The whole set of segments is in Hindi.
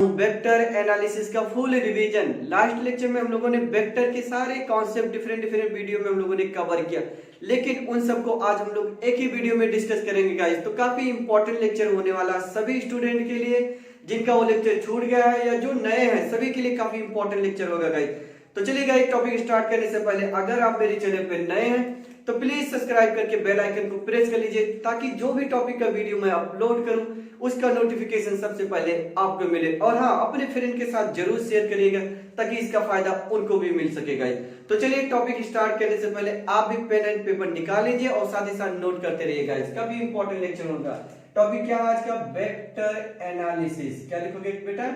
वेक्टर एनालिसिस का फुल रिवीजन। लास्ट लेक्चर में हम लोगों ने वेक्टर के सारे कॉन्सेप्ट डिफरेंट डिफरेंट वीडियो में हम लोगों ने कवर किया, लेकिन उन सबको आज हम लोग एक ही वीडियो में डिस्कस करेंगे गाइस। तो काफी इंपॉर्टेंट लेक्चर होने वाला सभी स्टूडेंट के लिए, जिनका वो लेक्चर छूट गया है या जो नए हैं सभी के लिए काफी इंपॉर्टेंट लेक्चर होगा गाइस। तो चलिए गाइस, टॉपिक स्टार्ट करने से पहले अगर आप मेरे चैनल पे नए हैं तो प्लीज सब्सक्राइब करके बेल आइकन को प्रेस कर लीजिए, ताकि जो भी टॉपिक का वीडियो मैं अपलोड करूं उसका नोटिफिकेशन सबसे पहले आपको मिले। और हाँ, अपने फ्रेंड के साथ जरूर शेयर करिएगा ताकि इसका फायदा उनको भी मिल सकेगा। तो चलिए टॉपिक स्टार्ट करने से पहले आप भी पेन एंड पेपर निकाल लीजिए और साथ ही साथ नोट करते रहिएगा। इसका भी इंपॉर्टेंट लेक्चर होगा। टॉपिक क्या है आज का? Vector analysis. क्या लिखोगे बेटा?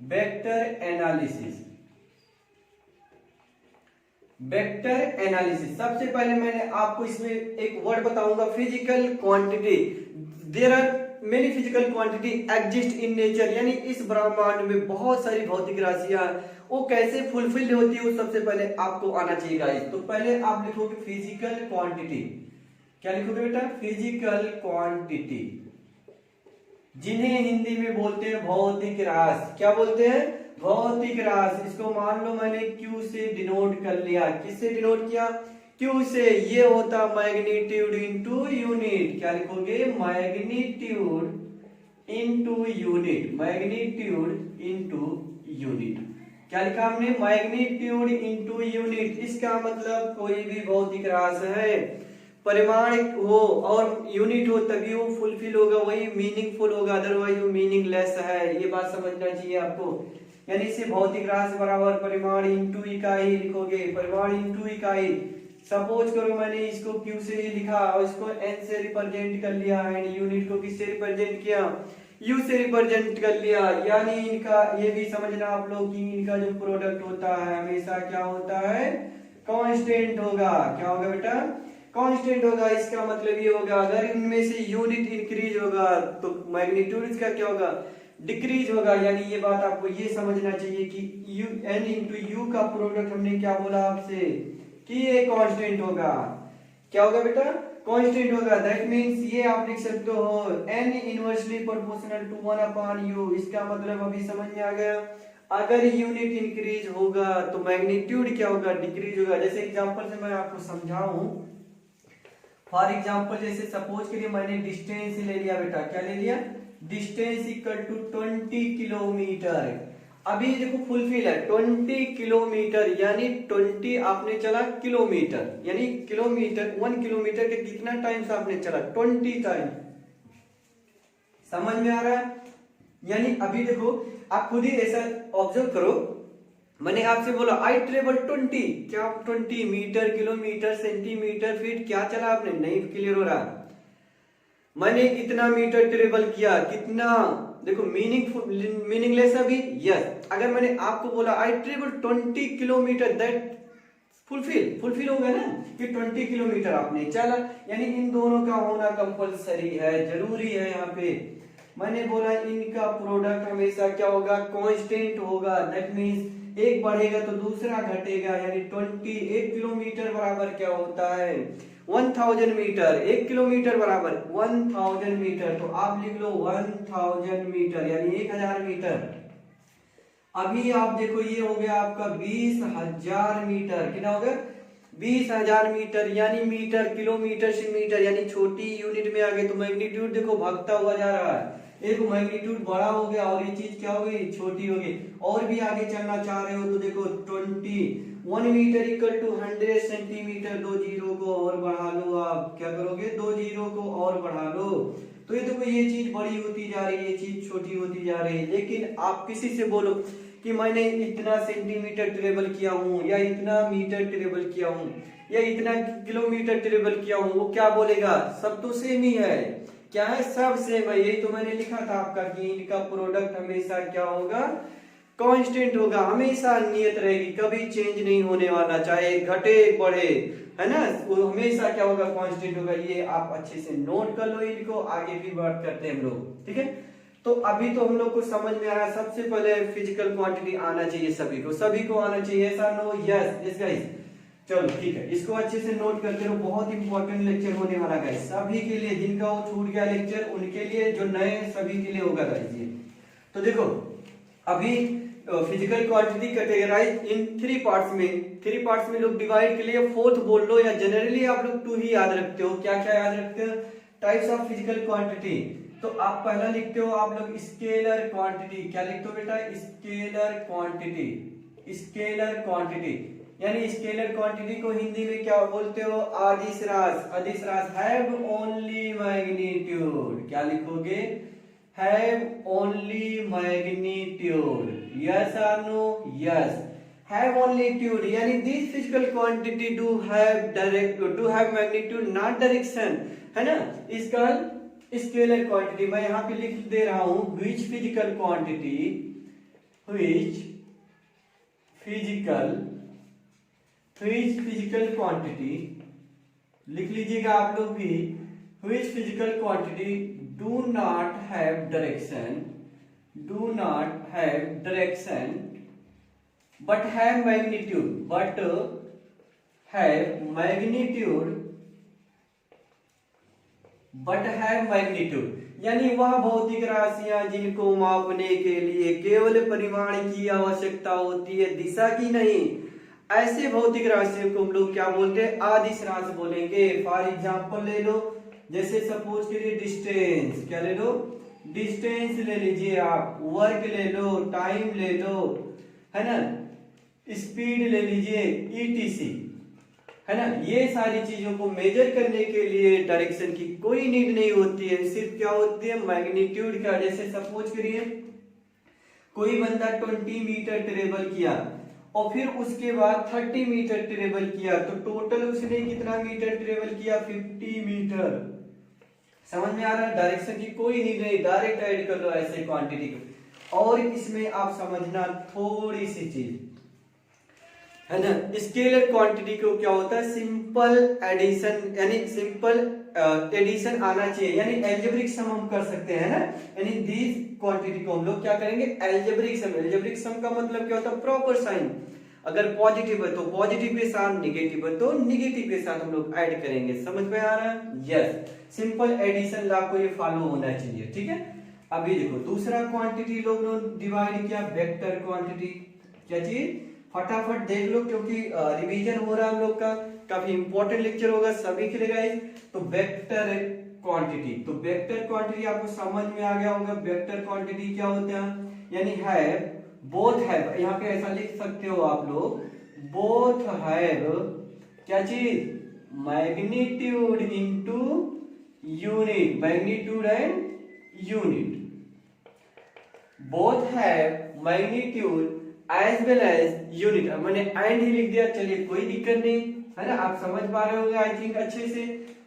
Vector analysis. Vector analysis. सबसे पहले मैंने आपको इसमें एक वर्ड बताऊंगा, physical quantity. There are many physical quantity exist in nature, यानी इस ब्रह्मांड में बहुत सारी भौतिक राशियां, वो कैसे फुलफिल होती है वो सबसे पहले आपको आना चाहिए गाइस। तो पहले आप लिखोगे फिजिकल क्वांटिटी। क्या लिखोगे बेटा? फिजिकल क्वांटिटी, जिन्हें हिंदी में बोलते हैं भौतिक राशि। क्या बोलते हैं? भौतिक राशि। इसको मान लो मैंने Q से डिनोट कर लिया। किससे डिनोट किया? Q से। ये होता मैग्नीट्यूड इनटू यूनिट। क्या लिखोगे? Magnitude into unit. Magnitude into unit. क्या लिखा हमने? Magnitude into unit. इसका मतलब कोई भी भौतिक राशि है, परिमाण हो और यूनिट हो तभी वो फुलफिल होगा, वही मीनिंगफुल होगा, अदरवाइज वो मीनिंगलेस है। ये बात समझना चाहिए आपको। यानी इसे भौतिक राशि बराबर परिमाण इंटू इकाई लिखोगे। परिमाण इंटू इकाई। सपोज करो मैंने इसको Q से ही लिखा और इसको N से रिप्रेजेंट कर लिया एंड यूनिट को किससे रिप्रेजेंट किया? U से रिप्रेजेंट कर लिया। यानी इनका ये भी समझना आप लोग कि इनका जो प्रोडक्ट होता है हमेशा क्या होता है? कांस्टेंट होगा। क्या होगा बेटा? कांस्टेंट होगा। इसका मतलब ये होगा अगर इनमें से यूनिट इंक्रीज होगा तो मैग्नीट्यूड इसका क्या होगा? डिक्रीज होगा। यानी ये बात आपको ये समझना चाहिए कि N इंटू यू का प्रोडक्ट हमने क्या बोला आपसे कि ये कांस्टेंट होगा। क्या होगा बेटा? कांस्टेंट होगा। दैट मींस ये आप लिख सकते हो N inversely proportional to 1 upon U। इसका मतलब अभी समझ में आ गया। अगर यूनिट इंक्रीज होगा तो मैग्नीट्यूड क्या होगा? डिक्रीज होगा। जैसे एग्जांपल से मैं आपको समझाऊं, फॉर एग्जांपल जैसे सपोज करिए मैंने डिस्टेंस ले लिया बेटा। क्या ले लिया? Distance equal to 20 kilometre. अभी देखो फुलफिल है 20 किलोमीटर, यानी 20 आपने चला किलोमीटर, यानी किलोमीटर 1 किलोमीटर के कितना टाइम्स आपने चला? 20 टाइम। समझ में आ रहा है? यानी अभी देखो आप खुद ही ऐसा ऑब्जर्व करो, मैंने आपसे बोला आई ट्रेवल 20। क्या 20 मीटर, किलोमीटर, सेंटीमीटर, फीट, क्या चला आपने? नहीं क्लियर हो रहा। मैंने इतना मीटर ट्रेवल किया, कितना? देखो मीनिंगलेस अभी। यस, अगर मैंने आपको बोला I travel 20 kilometre, that fulfil हो गया ना कि 20 किलोमीटर आपने चला। यानी इन दोनों का होना कंपलसरी है, जरूरी है। यहाँ पे मैंने बोला इनका प्रोडक्ट हमेशा क्या होगा? कांस्टेंट होगा। दैट मींस एक बढ़ेगा तो दूसरा घटेगा। यानी 20 1 किलोमीटर बराबर क्या होता है? 1000 मीटर। 1 किलोमीटर बराबर 1000 मीटर। तो आप लिख लो 1000 मीटर, यानी 1000 मीटर। अभी आप देखो ये हो गया आपका 20,000 मीटर। कितना हो गया? 20,000 मीटर। यानी मीटर, किलोमीटर से मीटर, यानी छोटी यूनिट में आ गए तो मैग्नीट्यूड देखो भागता हुआ जा रहा है। एक मैग्नीट्यूड बड़ा हो गया और ये चीज क्या हो गई? छोटी हो गई। और भी आगे चलना चाह रहे हो तो देखो 1 metre equal to 100 centimetre. 2 zero को और बढ़ा लो। आप क्या करोगे? 2 जीरो को और बढ़ा लो। तो ये देखो ये चीज बड़ी होती जा रही है, ये चीज छोटी होती जा रही है। लेकिन आप किसी से बोलो कि मैंने इतना सेंटीमीटर ट्रेवल किया हूं या इतना मीटर ट्रेवल किया हूं या इतना किलोमीटर ट्रेवल किया हूं, वो क्या बोलेगा? सब तो सेम ही है। क्या है? सब सेम है। यही तो मैंने लिखा था आपका कि इनका प्रोडक्ट हमेशा क्या होगा? कांस्टेंट होगा। हमेशा नियत रहेगी, कभी चेंज नहीं होने वाला, चाहे घटे बढ़े, है ना? वो हमेशा क्या होगा? कांस्टेंट होगा। ये आप अच्छे से नोट कर लो इनको, आगे भी बात करते हैं हम लोग। ठीक है, तो अभी तो हम लोग को समझ में आया। सबसे पहले फिजिकल क्वांटिटी आना चाहिए सभी को आना चाहिए। ऐसा नो? Yes yes guys. चलो ठीक है, इसको अच्छे से नोट करते रहो। बहुत इंपॉर्टेंट लेक्चर होने वाला गाइस सभी के लिए। जिनका वो छूट गया लेक्चर उनके लिए, जो नए सभी के लिए होगा गाइस ये। तो देखो अभी physical quantity categorise in three parts में लोग डिवाइड के लिए फोर्थ बोल लो, या जनरली आप लोग टू ही याद रखते हो। क्या क्या याद रखते हो? Types of physical quantity. तो आप पहला लिखते हो आप लोग स्केलर क्वांटिटी। क्या लिखते हो बेटा? Scalar quantity. स्केलर क्वांटिटी यानी स्केलर क्वांटिटी को हिंदी में क्या बोलते हो? अदिश राशि। अदिश राशि हैव ओनली मैग्नीट्यूड। क्या लिखोगे? Have only magnitude. यस और नो? यस। हैव ओनली ट्यूड यानी this physical quantity do have magnitude not direction, है ना? इसका स्केलर क्वांटिटी मैं यहां पे लिख दे रहा हूं, व्हिच फिजिकल क्वांटिटी लिख लीजिएगा आप लोग भी। Which physical quantity do not have direction but have magnitude यानी वह भौतिक राशियां जिनको मापने के लिए केवल परिमाण की आवश्यकता होती है, दिशा की नहीं। ऐसे भौतिक राशियों को हम लोग क्या बोलते हैं? अदिश राशि बोलेंगे। फॉर एग्जांपल ले लो, जैसे सपोज करिए डिस्टेंस। क्या ले लो? डिस्टेंस ले लीजिए आप, वर्क ले लो, टाइम ले लो, है ना, स्पीड ले लीजिए, ईटीसी, है ना। ये सारी चीजों को मेजर करने के लिए डायरेक्शन की कोई नीड नहीं होती है, सिर्फ क्या होती है? मैग्नीट्यूड का। जैसे सपोज करिए कोई बंदा 20 मीटर ट्रेवल किया और फिर उसके बाद 30 मीटर ट्रेवल किया, तो टोटल उसने कितना मीटर ट्रेवल किया? 50 मीटर। समझ में आ रहा है? डायरेक्शन की कोई नीड नहीं, डायरेक्ट ऐड कर लो ऐसे क्वांटिटी को। और इसमें आप समझना थोड़ी सी चीज, है ना। स्केलर क्वांटिटी को क्या होता है? सिंपल एडिशन, यानी सिंपल एडिशन आना चाहिए, यानी एल्जेब्रिक सम हम कर सकते हैं ना। यानी दिस क्वांटिटी को हम लोग क्या करेंगे? Algebraic sum. एल्जेब्रिक सम का मतलब क्या होता है? Proper sign. अगर पॉजिटिव है तो पॉजिटिव के साथ, निगेटिव है तो निगेटिव के साथ हम लोग ऐड करेंगे। समझ में आ रहा है? यस। सिंपल एडिशन लॉ को ये फॉलो होना चाहिए, ठीक है। अभी देखो दूसरा क्वांटिटी लोग डिवाइड किया, वेक्टर क्वांटिटी। क्या चीज? फटाफट देख लो क्योंकि रिवीजन हो रहा है हम लोग का, काफी इंपॉर्टेंट लेक्चर होगा सभी के लिए गाइस। तो वेक्टर क्वांटिटी, तो वेक्टर क्वांटिटी आपको समझ में आ गया होगा। वेक्टर क्वांटिटी क्या होता है? यानी हैव, बोथ हैव, यहाँ पे ऐसा लिख सकते हो आप लोग, बोथ हैव क्या चीज? Magnitude into unit. Magnitude and unit, both have magnitude as well as unit. मैंने एंड ही लिख दिया, चलिए कोई दिक्कत नहीं, है ना। आप समझ पा रहे होंगे आई थिंक अच्छे से।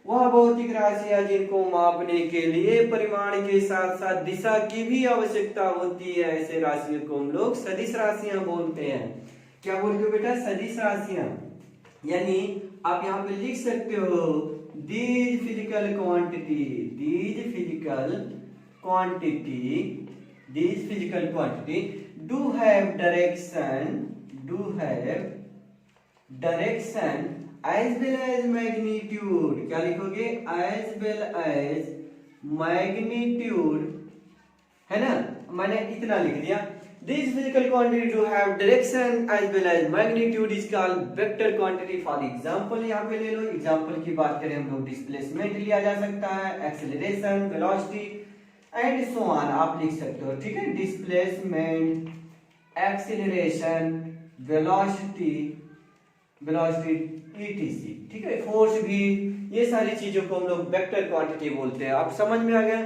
वह भौतिक राशियां जिनको मापने के लिए परिमाण के साथ साथ दिशा की भी आवश्यकता होती है, ऐसे राशियों को हम लोग सदिश राशियां बोलते हैं। क्या बोलते हो बेटा? सदिश राशियां। यानी आप यहाँ पे लिख सकते हो these physical quantity do have direction as well as magnitude। क्या लिखोगे? as well as magnitude, है ना। मैंने इतना लिख दिया। This physical quantity do have direction as well as magnitude is called vector quantity। For example यहाँ पे ले लो, एग्जाम्पल की बात करें हम लोग, डिस्प्लेसमेंट लिया जा सकता है, acceleration, velocity and so on आप लिख सकते हो, ठीक है। डिस्प्लेसमेंट, एक्सेलरेशन, वेलोसिटी ईटीसी, ठीक है। फोर्स भी, ये सारी चीजों को हम लोग वेक्टर क्वांटिटी बोलते हैं। आप समझ में आ गया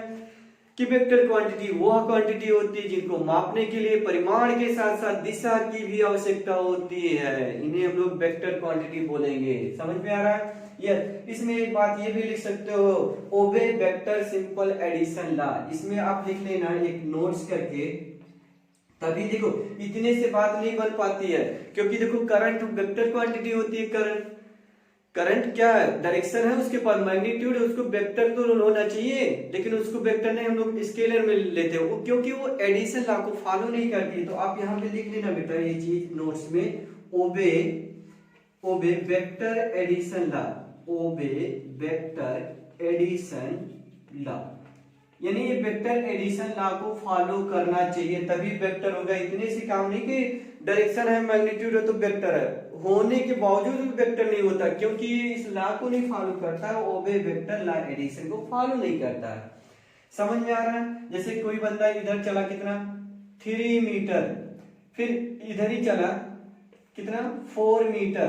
कि वेक्टर क्वांटिटी वह क्वांटिटी होती है जिनको मापने के लिए परिमाण के साथ साथ दिशा की भी आवश्यकता होती है, इन्हें हम लोग वेक्टर क्वांटिटी बोलेंगे। समझ में आ रहा है? यस। इसमें एक बात ये भी लिख सकते हो, ओबे वेक्टर सिंपल एडिशन लॉ। इसमें आप लिख लेना एक नोट्स करके, तभी देखो इतने से बात नहीं बन पाती है, क्योंकि देखो करंट वेक्टर क्वांटिटी होती है। करंट क्या है? डायरेक्शन है, उसके पास मैग्नीट्यूड है, उसको वेक्टर तो होना चाहिए, लेकिन उसको वेक्टर नहीं हम लोग स्केलर में लेते हो, क्योंकि वो एडिशन लॉ को फॉलो नहीं करती। तो आप यहाँ पे लिख लेना बेटा ये चीज नोट्स में, obey vector addition law, obey vector addition law, यानी ये वेक्टर एडिशन लॉ को फॉलो करना चाहिए, तभी वेक्टर होगा। इतने से काम नहीं कि डायरेक्शन है, मैग्नीट्यूड है तो वेक्टर है, होने के बावजूद भी वेक्टर नहीं होता, क्योंकि ये इस लॉ को नहीं फॉलो करता है, वो भी वेक्टर लॉ एडिशन को फॉलो नहीं करता है। समझ में आ रहा है? जैसे कोई बंदा इधर चला कितना 3 मीटर, फिर इधर ही चला कितना 4 मीटर,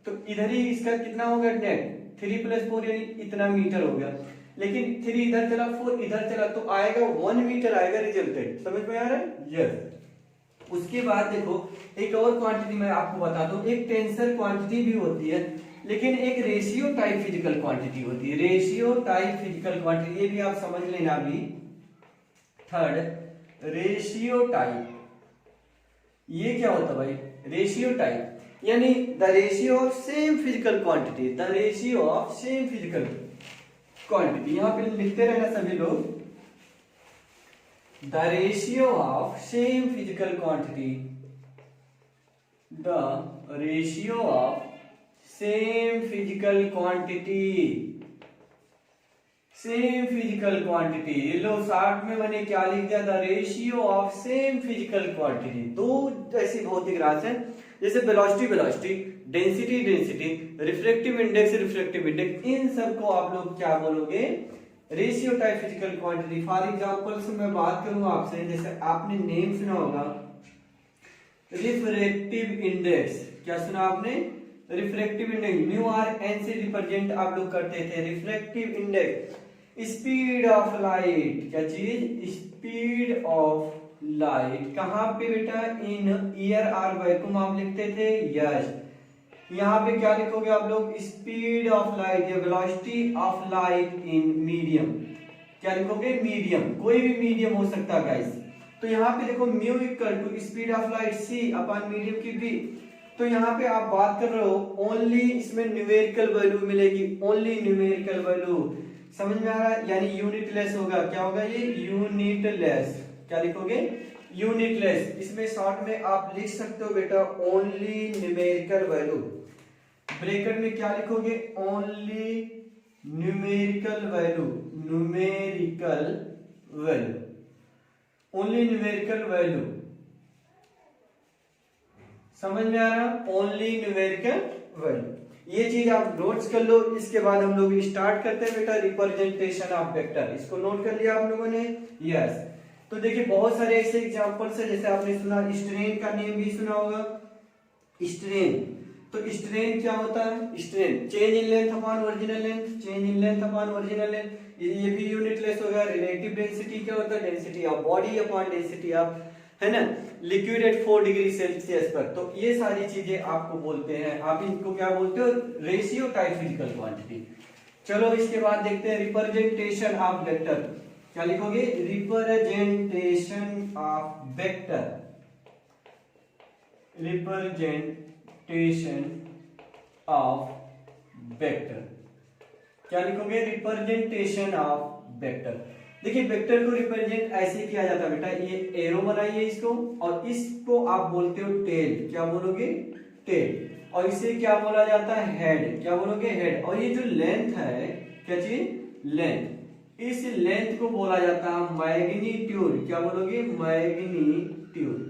तो इधर ही इसका कितना हो गया नेट 3 + 4 यानी इतना मीटर हो गया। लेकिन 3 इधर चला 4 इधर चला तो आएगा 1 मीटर आएगा रिजल्टेंट। समझ में आ रहा है? यस। उसके बाद देखो एक और क्वांटिटी मैं आपको बता दूं, एक टेंसर क्वांटिटी भी होती है, लेकिन एक रेशियो टाइप फिजिकल क्वांटिटी होती है। रेशियो टाइप फिजिकल क्वांटिटी, ये भी आप समझ लेना अभी। थर्ड, रेशियो टाइप, ये क्या होता है भाई? रेशियो टाइप यानी the ratio of same physical quantity, the ratio of same physical quantity. यहां पे लिखते रहना सभी लोग, the ratio of same physical quantity, the ratio of same physical quantity, same physical quantity. लो शॉर्ट में मैंने क्या लिख दिया? The ratio of same physical quantity. दो ऐसी भौतिक राशि है, जैसे velocity velocity, density density, refractive index refractive index, इन सब को आप लोग क्या बोलोगे? Ratio type physical quantity. For example से मैं बात करूं आपसे, जैसे आपने नेम सुना होगा रिफ्रैक्टिव इंडेक्स। क्या सुना आपने? Refractive index, mu or n से रिप्रेजेंट आप लोग करते थे। Refractive index, speed of light, क्या चीज? Speed of light. कहां पे बेटा? इन ईयर आर वैक्यूम आप लिखते थे, यस। यहां पे क्या लिखोगे आप लोग? स्पीड ऑफ लाइट या velocity of light in medium. क्या लिखोगे? मीडियम, कोई भी मीडियम हो सकता है गाइस। तो यहाँ पे देखो mu equal to speed of light c upon medium की बी। तो यहाँ पे आप बात कर रहे हो ओनली, इसमें न्यूमेरिकल वैल्यू मिलेगी, ओनली न्यूमेरिकल वैल्यू। समझ में आ रहा है? यानी यूनिटलेस होगा। क्या होगा ये? यूनिटलेस। क्या लिखोगे? यूनिटलेस। इसमें शॉर्ट में आप लिख सकते हो बेटा ओनली न्यूमेरिकल वैल्यू। ब्रैकेट में क्या लिखोगे? Only numerical value, numerical value, only numerical value. समझ में आ रहा? Only numerical value. ये चीज आप नोट्स कर लो। इसके बाद हम लोग स्टार्ट करते हैं बेटा रिप्रेजेंटेशन ऑफ वेक्टर। इसको नोट कर लिया आप लोगों ने? यस। तो देखिए बहुत सारे ऐसे एग्जांपल्स है, जैसे आपने सुना स्ट्रेन का नेम भी सुना होगा, स्ट्रेन। तो स्ट्रेन क्या होता है? Strain change in length upon original length, change in length upon original length. ये भी यूनिटलेस होगा। रिलेटिव डेंसिटी क्या होता है? Density of body upon density of, है ना, लिक्विड एट 4 डिग्री सेल्सियस पर। तो ये सारी चीजें आपको बोलते हैं, आप इनको क्या बोलते हो? Ratio type physical quantity. चलो इसके बाद देखते हैं रिप्रेजेंटेशन ऑफ वेक्टर। क्या लिखोगे? Representation of vector, representation of vector. क्या लिखोगे? Representation of vector. देखिए वेक्टर को रिप्रेजेंट ऐसे किया जाता है बेटा, ये एरो बनाइए इसको, और इसको आप बोलते हो टेल। क्या बोलोगे? टेल। और इसे क्या बोला जाता है? हेड। क्या बोलोगे? हेड। और ये जो लेंथ है, क्या चीज? लेंथ। इस लेंथ को बोला जाता है मैग्नीट्यूड। क्या बोलोगे? मैग्नीट्यूड।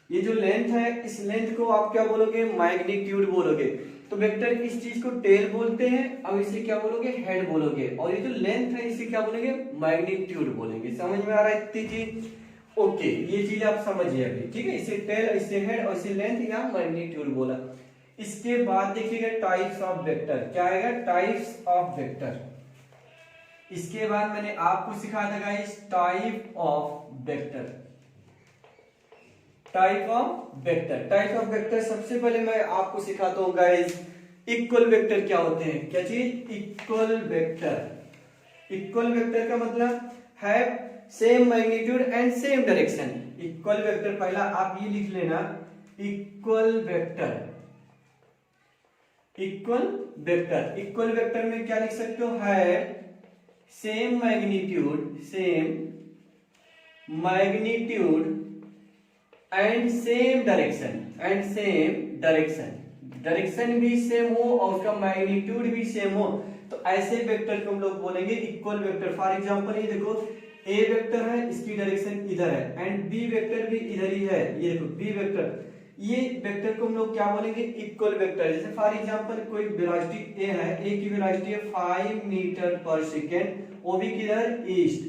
ये जो लेंथ है, इस लेंथ को आप क्या बोलोगे? मैग्नीट्यूड बोलोगे। तो वेक्टर इस चीज को टेल बोलते हैं, अब इसे क्या बोलोगे? हेड बोलोगे। और ये जो लेंथ है इसे क्या बोलेंगे? मैग्नीट्यूड बोलेंगे। समझ में आ रहा है इतनी चीज? ओके, ये चीज आप समझिए अभी, ठीक है। इसे टेल, इसे हेड, और इसे लेंथ या मैग्नीट्यूड बोला। इसके बाद देखिएगा टाइप्स ऑफ वेक्टर। क्या आएगा? Types of vector. इसके बाद मैंने आपको सिखाया था guys type of vector. Type of vector, type of vector सबसे पहले मैं आपको सिखाता हूं गाइस इक्वल वेक्टर क्या होते हैं। क्या चीज? Equal vector. इक्वल वेक्टर का मतलब है same magnitude and same direction. Equal vector पहला आप ये लिख लेना, equal vector. Equal vector, equal vector में क्या लिख सकते हो? है same magnitude, same magnitude and same direction, and same direction. Direction भी सेम हो और उसका मैग्नीट्यूड भी सेम हो, तो ऐसे वेक्टर को हम लोग बोलेंगे इक्वल वेक्टर। फॉर एग्जांपल ये देखो ए वेक्टर है, इसकी डायरेक्शन इधर है, एंड बी वेक्टर भी इधर ही है, ये देखो बी वेक्टर, ये वेक्टर को हम लोग क्या बोलेंगे इक्वल वेक्टर। जैसे फॉर एग्जांपल कोई वेलोसिटी ए है, ए की वेलोसिटी है 5 मीटर पर सेकेंड, वो भी किधर ईस्ट,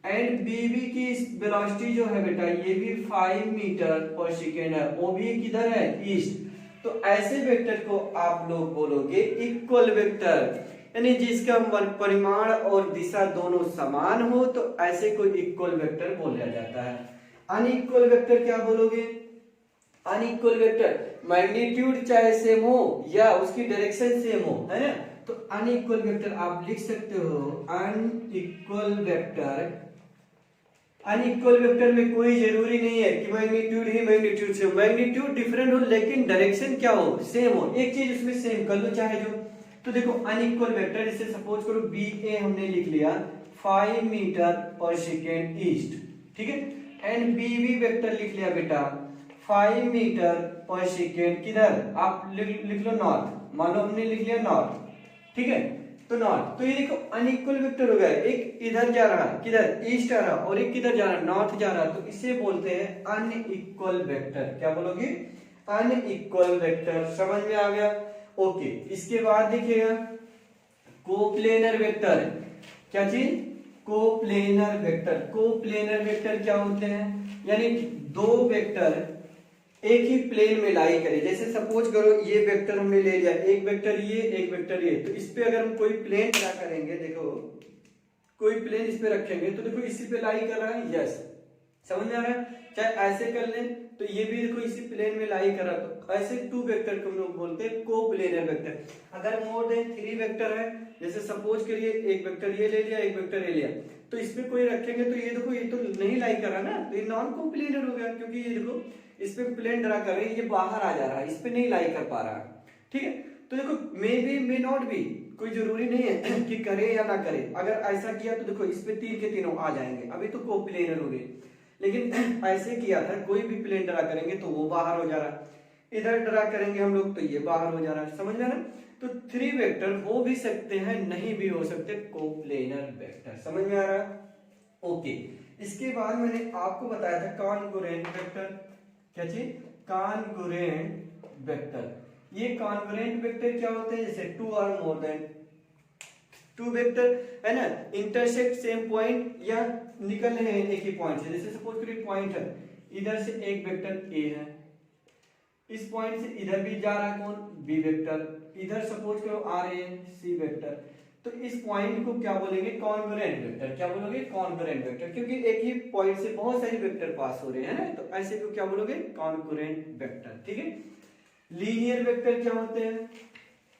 एंड बीबी की वेलोसिटी जो है बेटा ये भी 5 मीटर पर सेकेंड है, वो भी किधर है ईस्ट। तो ऐसे वेक्टर को आप लोग बोलोगे इक्वल वेक्टर, यानी जिसका परिमाण और दिशा दोनों समान हो तो ऐसे को इक्वल वेक्टर बोला जाता है। अनइक्वल वेक्टर क्या बोलोगे, अनइक्वल वेक्टर मैग्नीट्यूड चाहे सेम हो या उसकी डायरेक्शन सेम हो, है ना, तो अनइक्वल वेक्टर आप लिख सकते हो अनइक्वल वेक्टर। अनइक्वल वेक्टर में कोई जरूरी नहीं है कि मैग्नीट्यूड ही मैग्नीट्यूड से हो, मैग्नीट्यूड डिफरेंट हो लेकिन डायरेक्शन क्या हो सेम हो, एक चीज उसमें सेम कर लो चाहे जो। तो देखो अनइक्वल वेक्टर जैसे सपोज करो बी ए हमने लिख लिया 5 मीटर पर सेकेंड ईस्ट, ठीक है, एंड बी बी वेक्टर लिख लिया बेटा 5 मीटर पर सेकेंड किधर, आप लिख लो नॉर्थ, मान लो हमने लिख लिया नॉर्थ, ठीक है, तो नॉर्थ। तो ये देखो अनइक्वल वेक्टर हो गया, एक इधर जा रहा है किधर ईस्ट आ रहा और एक किधर जा रहा नॉर्थ जा रहा, तो इसे बोलते हैं अनइक्वल वेक्टर। क्या बोलोगे अनइक्वल वेक्टर, समझ में आ गया। ओके, इसके बाद देखिएगा कोप्लेनर वेक्टर, क्या चीज कोप्लेनर वेक्टर। कोप्लेनर वेक्टर क्या होते हैं, यानी दो वेक्टर एक ही प्लेन में लाई करे। जैसे सपोज करो ये वेक्टर हमने ले लिया, एक वेक्टर ये एक वेक्टर ये, तो इस पे अगर हम कोई प्लेन ड्रा करेंगे, देखो कोई प्लेन इस पे रखेंगे तो देखो इसी पे लाई कर रहा है, यस समझ में आ रहा है। चाहे ऐसे कर लें तो ये भी देखो इसी प्लेन में लाई कर रहा, तो ऐसे टू वेक्टर को हम लोग बोलते हैं कोप्लेनर वेक्टर। अगर मोर देन 3 वेक्टर है, जैसे सपोज करिए एक वेक्टर ये ले लिया एक वेक्टर ये लिया, तो इसमें कोई रखेंगे तो ये देखो ये तो नहीं लाई कर रहा ना, तो ये नॉन कोप्लेनर हो गया, क्योंकि ये देखो इस पे प्लेन ड्रा कर रहे हैं, ये बाहर आ जा रहा है, इस पे नहीं लाई कर पा रहा है, ठीक है। तो देखो may be may not be, कोई जरूरी नहीं है कि करे या ना करे। अगर ऐसा किया तो देखो इस पे 3 के तीनों आ जाएंगे, अभी तो कोप्लेनर हो गए। लेकिन ऐसे किया था कोई भी प्लेन ड्रा करेंगे तो वो बाहर हो जा रहा है, इधर ड्रा करेंगे हम लोग तो ये बाहर हो जा रहा है, समझ में आ रहा है। तो 3 वेक्टर हो भी सकते हैं नहीं भी हो सकते कोप्लेनर वेक्टर, समझ में आ रहा है। ओके, इसके बाद मैंने आपको बताया था कॉन्ग्रुएंट वेक्टर, क्या चीज कॉन्ग्रुएंट वेक्टर। ये कॉन्ग्रुएंट वेक्टर क्या होते हैं, जैसे 2 और मोर देन 2 वेक्टर है ना, इंटरसेक्ट सेम पॉइंट या निकल रहे हैं एक ही पॉइंट से। जैसे सपोज करिए पॉइंट है, इधर से एक वेक्टर ए है, इस पॉइंट से इधर भी जा रहा है कौन बी वेक्टर, इधर सपोज करो आ रहे हैं सी वेक्टर, तो इस पॉइंट को क्या बोलेंगे कॉन्ग्रुएंट वेक्टर। क्या बोलोगे कॉन्ग्रुएंट वेक्टर, क्योंकि एक ही पॉइंट से बहुत सारे वेक्टर पास हो रहे हैं ना, तो ऐसे को क्या बोलोगे कॉन्ग्रुएंट वेक्टर, ठीक है। लीनियर वेक्टर क्या होते हैं,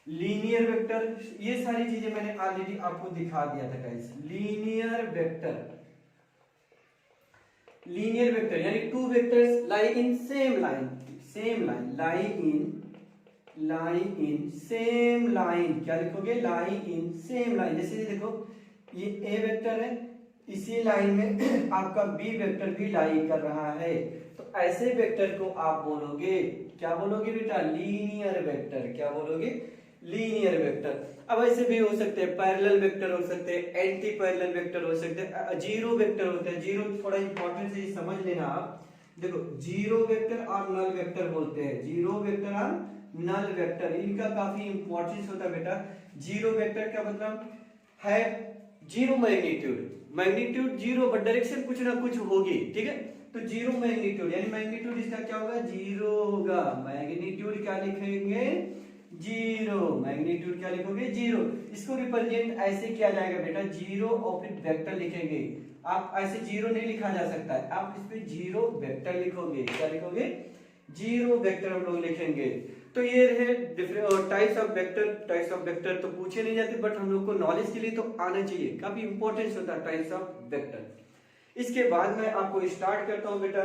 लीनियर वेक्टर, ये सारी चीजें मैंने ऑलरेडी आपको दिखा दिया था guys. Linear vector, linear vector यानी 2 vectors lie in same line, same line, lie in same line, क्या लिखोगे लाई इन सेम लाइन। जैसे ये देखो ये ए वेक्टर है, इसी लाइन में आपका बी वेक्टर भी लाई कर रहा है, तो ऐसे वेक्टर को आप बोलोगे, क्या बोलोगे बेटा लीनियर वेक्टर। क्या बोलोगे लीनियर वेक्टर। अब ऐसे भी हो सकते हैं पैरेलल वेक्टर हो सकते हैं, एंटी पैरेलल वेक्टर हो सकते हैं, जीरो वेक्टर होते हैं। जीरो थोड़ा इंपॉर्टेंट से समझ लेना आप, देखो जीरो वेक्टर और नल वेक्टर बोलते हैं, जीरो वेक्टर और नल वेक्टर, इनका काफी इंपॉर्टेंस होता है बेटा। जीरो वेक्टर का मतलब है zero magnitude, magnitude zero but direction कुछ ना कुछ होगी, ठीक है। तो जीरो मैग्नीट्यूड यानी मैग्नीट्यूड इसका क्या होगा जीरो होगा, मैग्नीट्यूड क्या लिखेंगे जीरो, मैग्नीट्यूड क्या लिखोगे जीरो। इसको रिप्रेजेंट ऐसे किया जाएगा बेटा जीरो और फिर वेक्टर लिखेंगे। आप ऐसे जीरो नहीं लिखा जा सकता है, आप इस पे जीरो वेक्टर लिखोगे। क्या लिखोगे जीरो वेक्टर हम लोग लिखेंगे। तो ये रहे different types of vector. Types of vector तो पूछे नहीं जाते बट हम लोग को नॉलेज के लिए तो आना चाहिए, काफी इंपॉर्टेंस होता है टाइप्स ऑफ वेक्टर। इसके बाद मैं आपको स्टार्ट करता हूं बेटा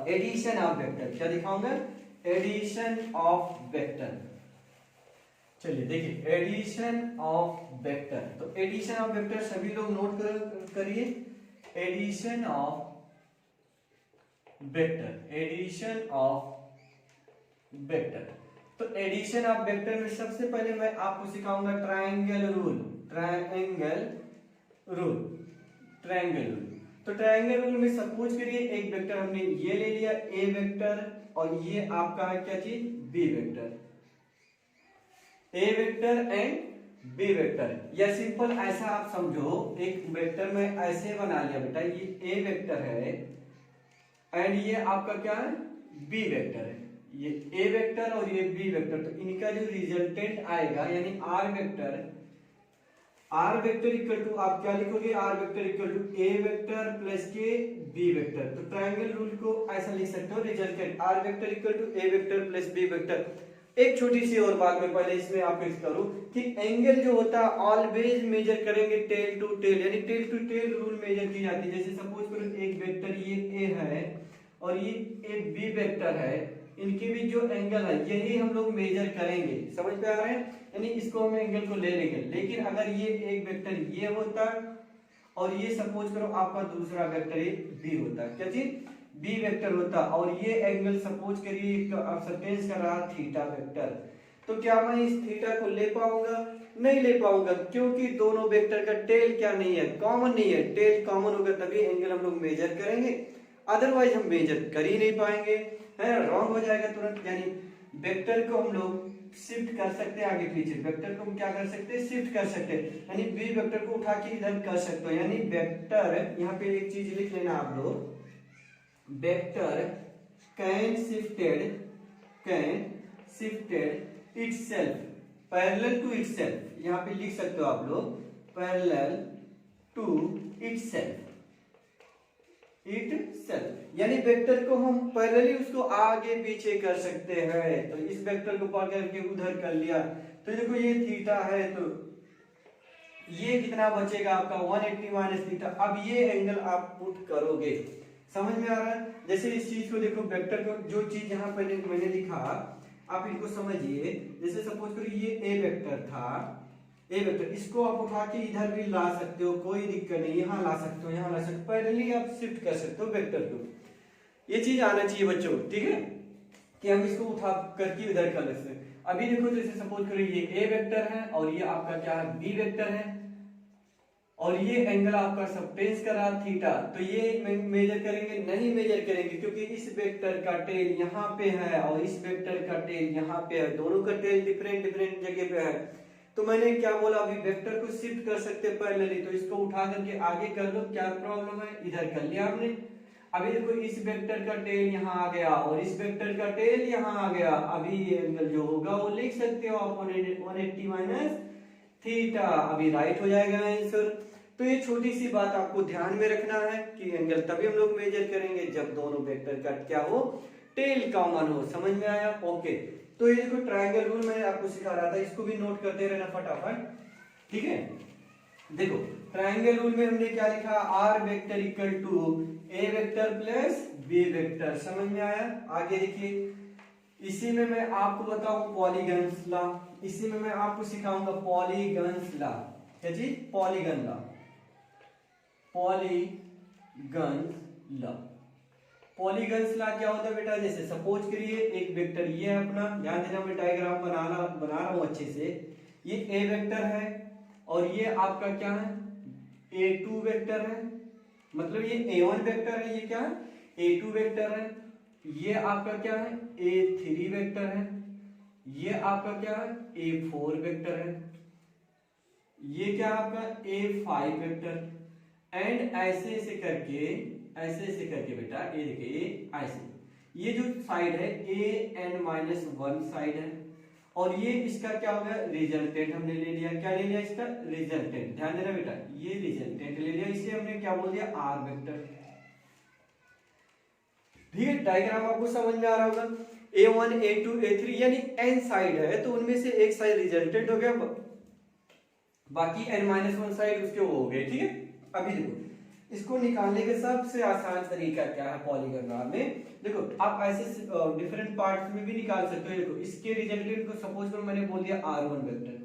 एडिशन ऑफ वेक्टर। क्या दिखाऊंगा एडिशन ऑफ वेक्टर। चलिए देखिए एडिशन ऑफ वेक्टर। तो एडिशन ऑफ वेक्टर सभी लोग नोट करिए, addition of vector, addition of vector. तो एडिशन ऑफ वेक्टर में सबसे पहले मैं आपको सिखाऊंगा ट्रायंगल रूल। ट्रायंगल रूल तो ट्रायंगल रूल में सपोज करिए एक वेक्टर हमने ये ले लिया ए वेक्टर, और ये आपका है क्या चीज, b vector. A vector and B vector, या सिंपल ऐसा आप समझो, एक वेक्टर में ऐसे बना लिया बेटा, ये ए वेक्टर है एंड ये आपका क्या है, बी वेक्टर है। ये ए वेक्टर और ये बी वेक्टर, तो इनका जो रिजल्टेंट आएगा यानी आर वेक्टर इक्वल टू, आप क्या लिखोगे, r vector equal to A vector plus के बी वेक्टर। तो ट्रायंगल रूल को ऐसा लिख सकते हो, resultant r vector equal to A vector plus b vector. एक छोटी सी और बात मैं पहले इसमें आपको करूं कि एंगल जो होता है ऑलवेज मेजर करेंगे टेल टू टेल, यानी tail to tail rule measure की जाती है। जैसे सपोज करो एक वेक्टर ये ए है और ये एक बी वेक्टर है, इनके बीच जो एंगल है यही हम लोग मेजर करेंगे। समझ पे आ रहे हैं, यानी इसको हम एंगल को ले लेंगे। लेकिन अगर ये एक वेक्टर ये होता और ये सपोज करो आपका दूसरा वेक्टर ये बी होता, क्या चीज, बी वेक्टर होता, और ये एंगल सपोज करिए सबटेंस कर रहा थीटा वेक्टर, तो क्या मैं इस थीटा को ले पाऊंगा, नहीं ले पाऊंगा, क्योंकि दोनों वेक्टर का टेल क्या नहीं है, कॉमन नहीं है। टेल कॉमन होगा तभी एंगल हम लोग मेजर करेंगे, अदरवाइज हम मेजर कर ही नहीं पाएंगे, है रॉन्ग हो जाएगा तुरंत। यानी वेक्टर को हम लोग शिफ्ट कर सकते हैं आगे पीछे, वेक्टर को हम क्या कर सकते हैं, शिफ्ट कर सकते हैं, यानी बी वेक्टर को उठा के इधर कर सकते हो। यानी वेक्टर, यहाँ पे एक चीज लिख लेना आप लोग, vector can shifted itself parallel to itself, यहाँ पे लिख सकते हो आप लोग पैरेलल टू इटसेल्फ, यानी वेक्टर को हम पैरेलली उसको आगे पीछे कर सकते हैं। तो इस वेक्टर को पकड़ के उधर कर लिया, तो देखो ये थीटा है, तो ये कितना बचेगा आपका 180 माइनस थीटा। अब ये एंगल आप पुट करोगे, समझ में आ रहा है। जैसे इस चीज को देखो, वेक्टर को जो चीज यहाँ पहले मैंने लिखा आप इनको समझिए। जैसे सपोज करो ये ए वेक्टर था, ए वेक्टर, इसको आप उठा के इधर भी ला सकते हो, कोई दिक्कत नहीं, यहाँ ला सकते हो, यहाँ ला सकते हो, पैरेलली आप शिफ्ट कर सकते हो वेक्टर को। ये चीज आना चाहिए बच्चों, ठीक है, कि हम इसको उठा करके इधर कर सकते हैं। अभी देखो जैसे सपोज करो ये ए वेक्टर है और ये आपका क्या है, बी वेक्टर है, और ये एंगल आपका सबटेंस कर रहा थीटा, तो ये मेजर करेंगे, नहीं मेजर करेंगे, क्योंकि इस वेक्टर का टेल यहाँ पे है और इस वेक्टर का टेल यहाँ पे है, दोनों का टेल डिफरेंट जगह पे है। तो मैंने क्या बोला, अभी वेक्टर को शिफ्ट कर सकते हैं पैरेलली, तो इसको उठा करके आगे कर लो, क्या प्रॉब्लम है, इधर कर लिया आपने। अभी देखो इस वेक्टर का टेल यहाँ आ गया और इस वेक्टर का टेल यहाँ आ गया, अभी ये एंगल जो होगा वो लिख सकते हो आप 180 माइनस थीटा, अभी राइट हो जाएगा आंसर। तो ये छोटी सी बात आपको ध्यान में रखना है कि एंगल तभी हम लोग मेजर करेंगे जब दोनों वेक्टर का क्या हो, टेल कॉमन हो। समझ में आया, ओके। तो ये देखो ट्रायंगल रूल मैंने आपको सिखा रहा था, इसको भी नोट करते रहना फटाफट, ठीक है। देखो ट्रायंगल रूल में हमने क्या लिखा, r vector equal to A vector plus b vector. समझ में आया, आगे देखिए, इसी में मैं आपको बताऊं पॉलीगन्स लॉ, इसी में मैं आपको सिखाऊंगा पॉलीगन्स लॉ, क्या चीज, polygon law, polygons law. Polygons law क्या होता है बेटा, जैसे सपोज करिए एक वेक्टर ये है अपना, ध्यान देना मैं डायग्राम बना रहा हूं अच्छे से, ये ए वेक्टर है और ये आपका क्या है, A2 वेक्टर है, मतलब ये A1 वेक्टर है, ये क्या है, A2 वेक्टर है, ये आपका क्या है, A3 वेक्टर है, ये आपका क्या है, A4 वेक्टर है, ये क्या आपका A5 वेक्टर, एंड ऐसे करके बेटा, ये देखिए ऐसे, ये जो साइड है an-1 साइड है, और ये इसका क्या हो गया, रिजल्टेंट हमने ले लिया, क्या ले लिया, इसका रिजल्टेंट। ध्यान देना बेटा, ये रिजल्टेंट ले लिया, इसे हमने क्या बोल दिया, आर वेक्टर। ठीक है, डायग्राम आपको समझ में आ रहा होगा। A1 A2 A3 यानी n साइड है, तो उनमें से एक साइड रिजल्टेंट हो गया, बाकी n-1 साइड उसके वो हो गए, ठीक है। अभी देखो इसको निकालने का सबसे आसान तरीका क्या है पॉलीगन लॉ में, देखो आप ऐसे डिफरेंट पार्ट्स में भी निकाल सकते हो। देखो इसके रिजल्टेंट को सपोज करो मैंने बोल दिया R1 वेक्टर,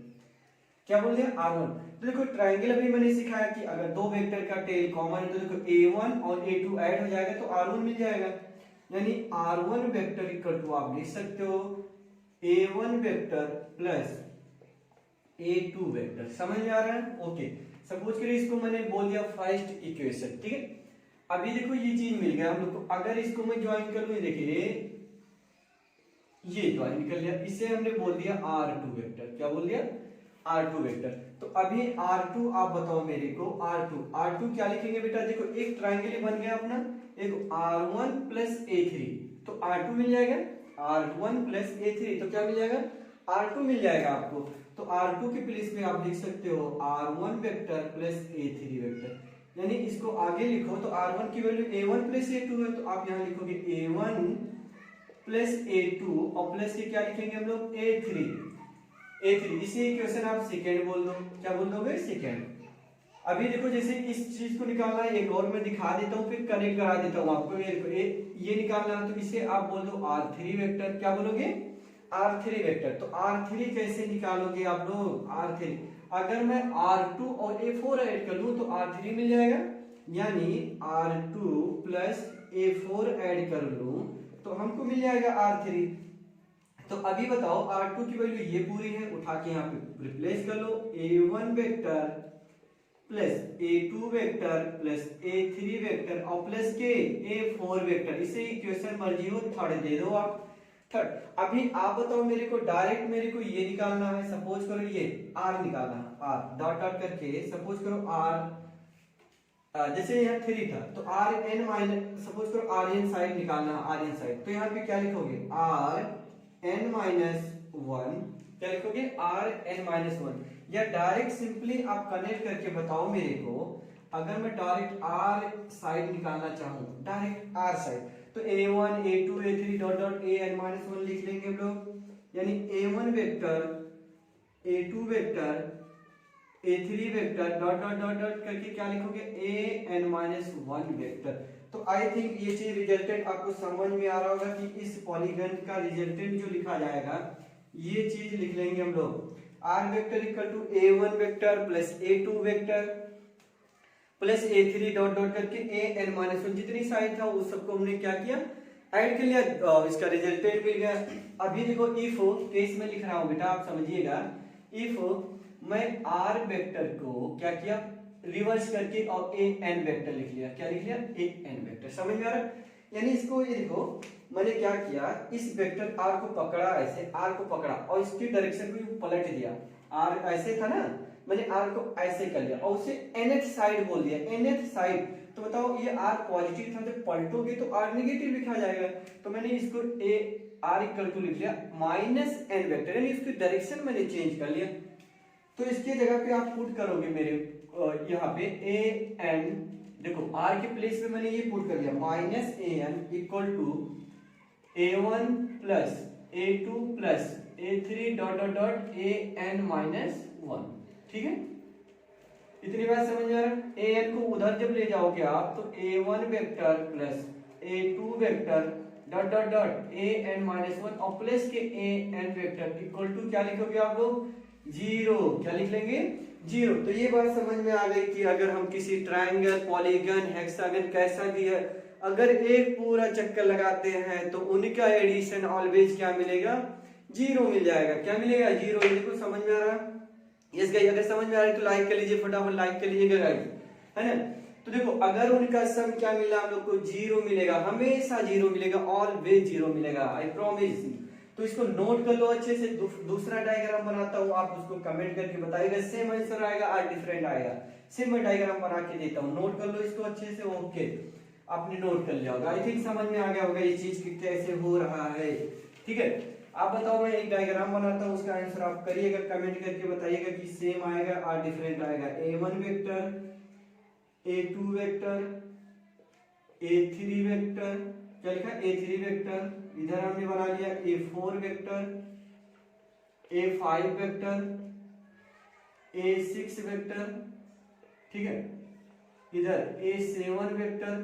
क्या बोल दिया, R1। तो देखो ट्रायंगल अभी मैंने सिखाया कि अगर दो वेक्टर का टेल कॉमन है तो देखो A1 और A2 ऐड हो जाएगा तो R1 मिल जाएगा, यानी R1 वेक्टर इक्वल टू आप लिख सकते हो A1 vector plus A2 vector. समझ में आ रहा है? ओके, सपोज करिए इसको मैंने बोल दिया फर्स्ट इक्वेशन, ठीक है। अभी देखो ये चीज मिल गया हम लोग को, अगर इसको मैं ज्वाइन कर लूं, ये देखिए ये ज्वाइन कर लिया, इसे हमने बोल दिया R2 वेक्टर। क्या बोल दिया? R2 vector. तो अभी R2 आप बताओ मेरे को, R2 क्या लिखेंगे बेटा? देखो एक ट्राइंगल बन गया अपना, एक R1 प्लस A3, तो R2 मिल जाएगा, R1 प्लस A3, तो क्या मिल जाएगा? R2 मिल जाएगा आपको। तो R2 के प्लेस में आप लिख सकते हो R1 vector plus A3 vector, यानी इसको आगे लिखो तो R1 की वैल्यू A1 प्लस A2 है, तो आप यहाँ लिखोगे A1 प्लस A2 और प्लस के क्या लिखेंगे हम लोग? A3। इसी इक्वेशन आप सेकेंड बोल दो। क्या बोल दोगे? सेकेंड। अभी देखो जैसे इस चीज को निकालना है, एक और मैं दिखा देता हूँ, फिर कनेक्ट करा देता हूँ आपको। ये निकालना है तो इसे आप बोल दो R3 वेक्टर। क्या बोलोगे? R3 vector. तो R3 कैसे निकालोगे आप लोग? R3 अगर मैं R2 और A4 ऐड कर लूं तो R3 मिल जाएगा, यानी R2 प्लस A4 ऐड कर लूं तो हमको मिल जाएगा R3। तो अभी बताओ R2 की वैल्यू ये पूरी है, उठा के यहाँ पे रिप्लेस कर लो, A1 vector plus A2 vector plus A3 vector और प्लस के A4 वेक्टर। इसे इक्वेशन मर्जी हो थर्ड दे दो आप, थर्ड। अभी आप बताओ मेरे को, डायरेक्ट मेरे को ये निकालना है, सपोज करो ये R निकालना है, R डॉट डॉट करके सपोज करो R, जैसे यहाँ 3 था तो Rn माइनस, सपोज करो Rn साइड निकालना है, Rn साइड, तो यहाँ पे क्या लिखोगे? Rn minus 1। क्या लिखोगे? Rn minus 1। या डायरेक्ट सिंपली आप कनेक्ट करके बताओ मेरे को, अगर मैं डायरेक्ट R साइड निकालना चाहूं, डायरेक्ट R साइड, तो A1 A2 A3 dot dot An minus 1 लिख लेंगे हम लोग, यानी A1 vector A2 vector A3 vector dot dot dot dot करके क्या लिखोगे? An minus 1 vector. तो आई थिंक ये चीज रिजल्टेंट आपको समझ में आ रहा होगा कि इस पॉलीगन का रिजल्टेंट जो लिखा जाएगा ये चीज लिख लेंगे हम लोग, R vector equal to A1 vector plus A2 vector plus A3 dot dot करके An माइनस 1, जितनी साइड था उस सबको हमने क्या किया? ऐड कर लिया, इसका रिजल्टेंट मिल गया। अभी देखो इफ केस में लिख रहा हूं बेटा, आप समझिएगा, इफ मैं R वेक्टर को क्या किया? रिवर्स करके और An वेक्टर लिख लिया। क्या लिख लिया? An vector. समझ में आ रहा है? यानी इसको ये देखो, मैंने क्या किया, इस वेक्टर R को पकड़ा, ऐसे R को पकड़ा और इसकी डायरेक्शन को पलट दिया। R ऐसे था ना, मैंने R को ऐसे कर लिया और उसे nth साइड बोल दिया, nth साइड। तो बताओ ये R पॉजिटिव था, जब पलटोगे तो R नेगेटिव लिखा जाएगा। तो मैंने इसको R इक्वल टू लिख लिया माइनस n वेक्टर, यानी इसकी डायरेक्शन मैंने चेंज कर लिया। तो इसकी जगह पे आप पुट करोगे मेरे यहाँ पे An, देखो R के प्लेस में मैंने ये पुट कर दिया, minus An equal to A1 plus A2 plus A3 dot dot dot An minus 1। ठीक है, इतनी बात समझ में आ रहा है? An को उधर जब ले जाओगे आप तो A1 vector plus A2 vector dot dot dot An minus 1 और प्लस के An वेक्टर इक्वल टू क्या लिखोगे आप लोग? 0। क्या लिख लेंगे? 0। तो ये बात समझ में आ गई कि अगर हम किसी ट्रायंगल, पॉलीगन, हेक्सागन कैसा भी है, अगर एक पूरा चक्कर लगाते हैं तो उनका एडिशन ऑलवेज क्या मिलेगा? 0 मिल जाएगा। क्या मिलेगा? 0। ये देखो समझ में आ रहा है? यस गाइस, अगर समझ में आ रही तो लाइक कर लीजिए, फटाफट लाइक कर लीजिएगा गाइस, है ना? तो देखो अगर उनका सम क्या मिला हम लोग को? 0 मिलेगा, हमेशा 0 मिलेगा, ऑलवेज 0 मिलेगा, आई प्रॉमिस। तो इसको नोट कर लो अच्छे से। दूसरा डायग्राम बनाता हूँ, आप उसको कमेंट करके बताइएगा, सेम आंसर आएगा और डिफरेंट आएगा। सेम मैं डायग्राम बना के देता हूँ, नोट कर लो इसको अच्छे से। ओके, आपने नोट कर लिया होगा, आई थिंक समझ में आ गया होगा ये चीज कैसे हो रहा है। ठीक है, आप बताओ, मैं एक डायग्राम बनाता हूँ, उसका आंसर आप करिएगा, कमेंट करके बताइएगा कि सेम आएगा और डिफरेंट आएगा। A1 vector, A2 vector, A3 vector, क्या लिखा? A3 वेक्टर, इधर हमने बना लिया A4 vector, A5 vector, A6 vector, ठीक है, इधर A7 वेक्टर,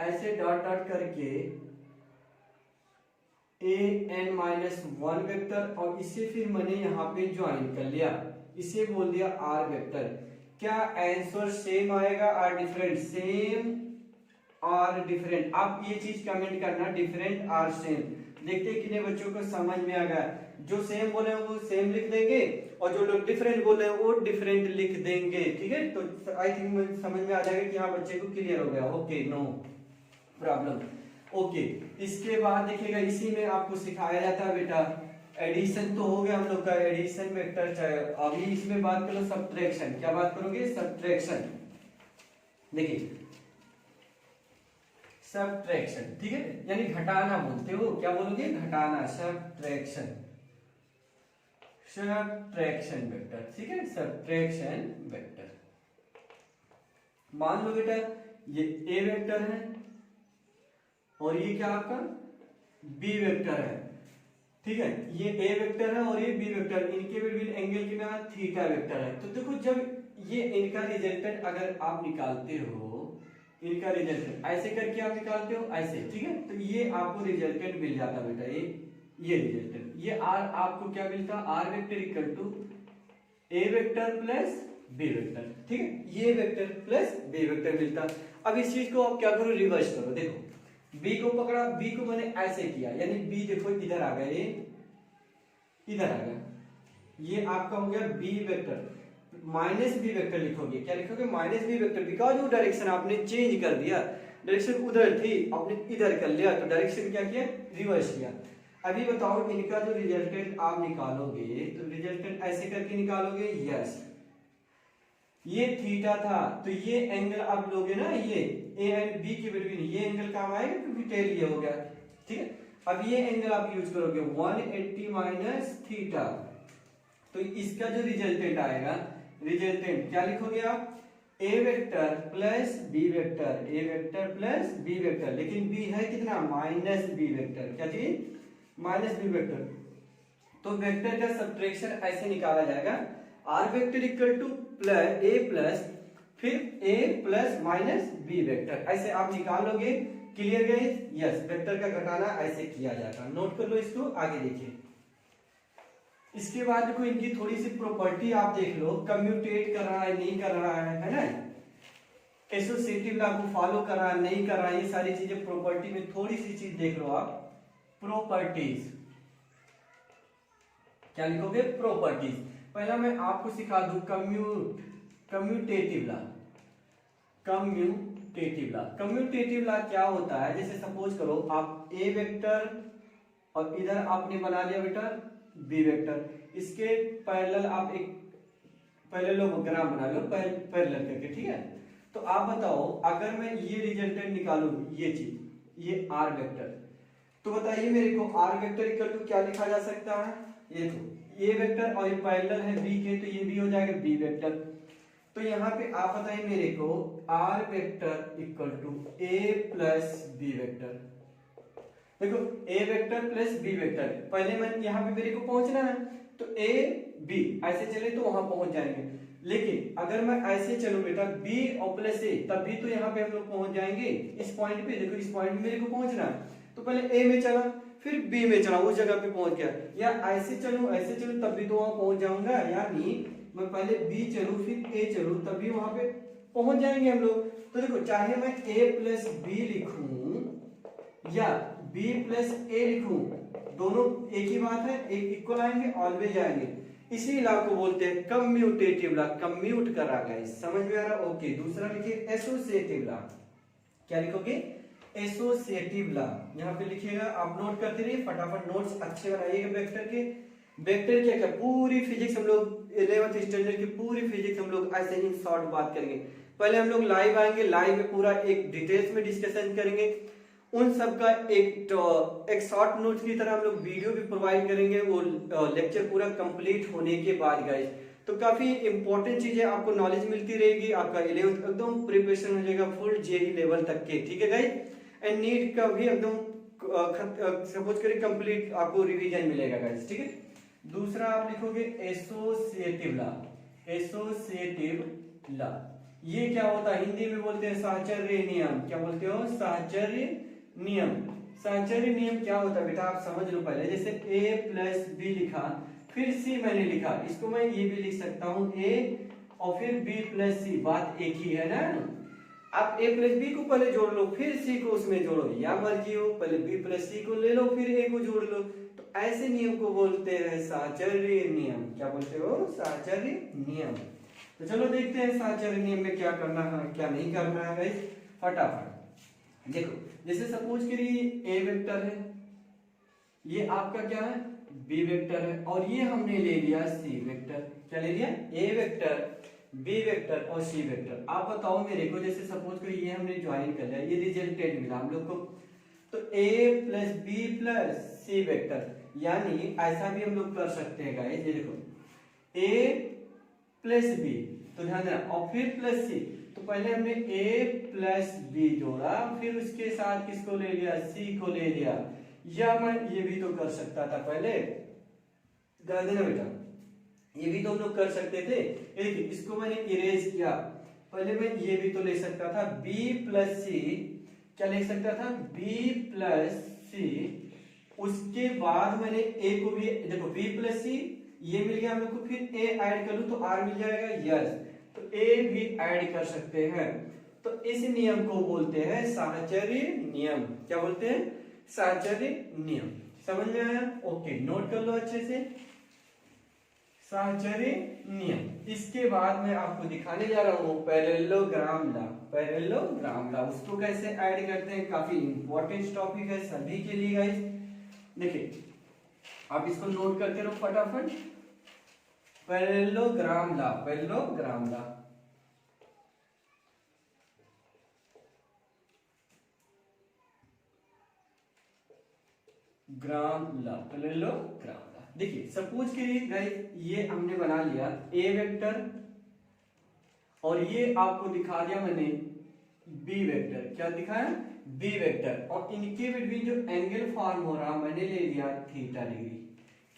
ऐसे डॉट डॉट करके An माइनस 1 वेक्टर, और इसे फिर मैंने यहाँ पे ज्वाइन कर लिया, इसे बोल दिया R वेक्टर। क्या आंसर सेम आएगा और डिफरेंट? सेम और डिफरेंट। आप ये चीज कमेंट करना, डिफरेंट और सेम। देखते हैं कितने बच्चों को समझ में आ गया। जो सेम बोले वो सेम लिख देंगे और जो लोग डिफरेंट बोले वो डिफरेंट लिख देंगे। ठीक है, तो आई थिंक समझ में आ जाएगा कि हाँ बच्चे को क्लियर हो गया। Okay, no problem. ओके, इसके बाद देखिएगा इसी में आपको सिखाया जाता है बेटा एडिशन तो हो गया हम लोग का, एडिशन वेक्टर चाहे। अभी इसमें बात करो सब्ट्रैक्शन। क्या बात करोगे? सब्ट्रैक्शन। देखिए सब्ट्रैक्शन, ठीक है, यानी घटाना बोलते हो। क्या बोलोगे? घटाना, सब्ट्रैक्शन, सब्ट्रैक्शन वेक्टर। ठीक है, सब्ट्रैक्शन वेक्टर। मान लो बेटा ये ए वेक्टर है और ये क्या आपका बी वेक्टर है। ठीक है, ये ए वेक्टर है और ये बी वेक्टर, इनके बिटवीन एंगल कितना? थीटा वेक्टर है। तो देखो जब ये इनका रिजल्टेंट अगर आप निकालते हो, इनका रिजल्टेंट ऐसे करके आप निकालते हो ऐसे, ठीक है, तो ये आपको रिजल्टेंट मिल जाता बेटा। ये रिजल्टेंट, ये आर आपको क्या मिलता? R vector equal to A vector plus b vector. ठीक है, ये वेक्टर प्लस बी वेक्टर मिलता। अब इस चीज को आप क्या करो? रिवर्स करो। देखो बी को पकड़ा, बी को मैंने ऐसे किया, यानी बी देखो इधर आ गया, ये इधर आ गया, ये आपका हो गया b vector. Minus b vector लिखोगे। क्या लिखोगे? माइनस बी वेक्टर, बिकॉज वो डायरेक्शन आपने चेंज कर दिया, डायरेक्शन उधर थी आपने इधर कर लिया, तो डायरेक्शन क्या किया? रिवर्स किया। अभी बताओ इनका जो रिजल्टेंट आप निकालोगे, तो रिजल्टेंट ऐसे करके निकालोगे। यस, ये थीटा था, तो ये एंगल आप लोगे ना, ये ए एंड बी के बिटवीन ये एंगल काम आएगा क्योंकि टेल ये हो गया। ठीक है, अब ये एंगल आप यूज करोगे 180 माइनस थीटा, तो इसका जो रिजल्टेंट आएगा, रिजल्टेंट क्या लिखोगे आप? A vector plus b vector, a vector plus b vector, लेकिन बी है कितना? Minus b vector. क्या चीज? Minus b vector. तो वेक्टर का सब्ट्रैक्शन ऐसे निकाला जाएगा, r vector equal to plus a plus फिर a plus minus b vector, ऐसे आप निकाल लोगे। Clear guys? यस, वेक्टर का घटाना ऐसे किया जाता है। नोट कर लो इसको, आगे देखिए। इसके बाद देखो इनकी थोड़ी सी प्रॉपर्टी आप देख लो, कम्यूटेट कर रहा है नहीं कर रहा है ना, एसोसिएटिव लॉ को फॉलो कर रहा है नहीं कर रहा है, ये सारी चीजें प्रॉपर्टी में थोड़ी सी चीज देख लो आप। प्रॉपर्टीज क्या लिखोगे? प्रॉपर्टीज। पहला मैं आपको सिखा दूं commutative law. Commutative law, commutative law क्या होता है? जैसे सपोज करो आप ए वेक्टर और इधर आपने बना लिया बेटा बी वेक्टर, इसके पैरेलल आप एक पैरेललोग्राम बना लो पैरेलल करके। ठीक है, तो आप बताओ अगर मैं ये रिजल्टेंट निकालूं, ये चीज, ये आर वेक्टर, तो बताइए मेरे को आर वेक्टर इक्वल टू क्या लिखा जा सकता है? ये तो ए वेक्टर और ये पैरेलल है बी के, तो ये भी हो जाएगा बी वेक्टर। तो यहाँ पे आप बताइए मेरे को r vector equal to a plus b vector. देखो a vector plus b vector, पहले मैं यहाँ पे मेरे को पहुंचना है, तो ए बी ऐसे चले तो वहां पहुंच जाएंगे। लेकिन अगर मैं ऐसे चलूं बेटा बी और प्लस ए, तब भी तो यहाँ पे हम लोग पहुंच जाएंगे इस पॉइंट पे। देखो इस पॉइंट पे मेरे को पहुंचना है, तो पहले ए में चला फिर बी में चला, उस जगह पे पहुंच गया। या ऐसे चलूं तब भी तो वहां पहुंच जाऊंगा, यानी मैं पहले बी चलूं फिर ए चलूं तब भी वहां पे पहुंच जाएंगे हम लोग। तो देखो चाहे मैं ए प्लस बी लिखूं या बी प्लस ए लिखूं, दोनों एक ही बात है, एक इक्वल आएंगे, ऑलवेज आएंगे। इसी लॉ को बोलते हैं कम्यूटेटिव लॉ। कम्यूट कर रहा है, समझ में आ रहा? ओके, दूसरा लिखिए एसोसिएटिव लॉ। क्या लिखोगे? Associative law. यहाँ पे लिखिएगा, आप नोट करते रहिए, फटाफट नोट्स अच्छे बनाइएगा वेक्टर के। वेक्टर क्या क्या पूरी फिजिक्स हम लोग 11th स्टैंडर्ड की पूरी फिजिक्स हम लोग ऐसे ही शॉर्ट बात करेंगे। पहले हम लोग लाइव आएंगे, लाइव में पूरा एक डिटेल्स में डिस्कशन करेंगे, उन सब का एक शॉर्ट नोट्स की तरह हम लोग वीडियो भी प्रोवाइड करेंगे, वो लेक्चर पूरा कंप्लीट होने के बाद गाइस। तो काफी इंपॉर्टेंट चीजें आपको नॉलेज मिलती रहेगी, आपका 11th एकदम प्रिपरेशन हो जाएगा फुल जेई लेवल तक के। ठीक है गाइस, एंड नीट का भी एकदम सपोज करिए कंप्लीट आपको रिवीजन मिलेगा गाइस। ठीक है, दूसरा आप लिखोगे एसोसिएटिव लॉ। एसोसिएटिव लॉ ये क्या होता है? हिंदी में बोलते हैं साहचर्य नियम। क्या बोलते हो? साहचर्य नियम। साहचर्य नियम क्या होता है बेटा आप समझ लो। पहले जैसे a प्लस बी लिखा, फिर c मैंने लिखा, इसको मैं ये भी लिख सकता हूं a और फिर b प्लस सी, बात एक ही है ना। आप a प्लस बी को पहले जोड़ लो, फिर c को उसमें जोड़ो, या मर्जी हो, पहले b प्लस c को ले लो, फिर a को जोड़ लो। तो ऐसे नियम को बोलते हैं साहचर्य नियम। क्या बोलते हो? साहचर्य नियम। तो चलो देखते हैं साहचर्य नियम में क्या करना है, क्या नहीं करना है गाइस, फटाफट देखो। जैसे सपोज करिए a वेक्टर है, ये आपका क्या है, b वेक्टर है, और ये हमने ले लिया c वेक्टर। क्या ले लिया? a वेक्टर, b वेक्टर और c वेक्टर। आप बताओ मेरे को, जैसे सपोज करिए ये हमने ज्वाइन कर लिया, ये रिजल्टेंट मिला हम लोग को, तो a plus b plus c vector, यानी ऐसा भी हम लोग कर सकते हैं गाइस। ये देखो a प्लस बी, तो ध्यान देना, और फिर प्लस सी। तो पहले हमने a प्लस बी जोड़ा, फिर उसके साथ किसको ले लिया, c को ले लिया। या मैं ये भी तो कर सकता था पहले, ध्यान देना बेटा, ये भी तो हम लोग कर सकते थे। ये देखिए, इसको मैंने इरेज किया, पहले मैं ये भी तो ले सकता था b प्लस सी। क्या ले सकता था? b प्लस सी। उसके बाद मैंने a को भी, देखो b प्लस सी ये मिल गया हम लोग को, फिर a ऐड कर लूं तो r मिल जाएगा, यस। तो a भी ऐड कर सकते हैं। तो इस नियम को बोलते हैं साहचर्य नियम। क्या बोलते हैं? साहचर्य नियम। समझ में आया? ओके, नोट कर लो अच्छे से, साहचर्य नियम। इसके बाद मैं आपको दिखाने जा रहा हूं पैरेललोग्राम लॉ। पैरेललोग्राम लॉ, उसको कैसे ऐड करते हैं, काफी इंपॉर्टेंट टॉपिक है सभी के लिए गाइस। देखिए, आप इसको नोट करते रहो फटाफट। Parallelogram law, parallelogram law. ग्राम लॉ, पैरेललोग्राम लॉ। देखिए, सपोज करिए गाइस, ये हमने बना लिया a वेक्टर, और ये आपको दिखा दिया मैंने b वेक्टर। क्या दिखाया? b vector. और इनके बिटवीन जो एंगल फॉर्म हो रहा, मैंने ले लिया थीटा डिग्री।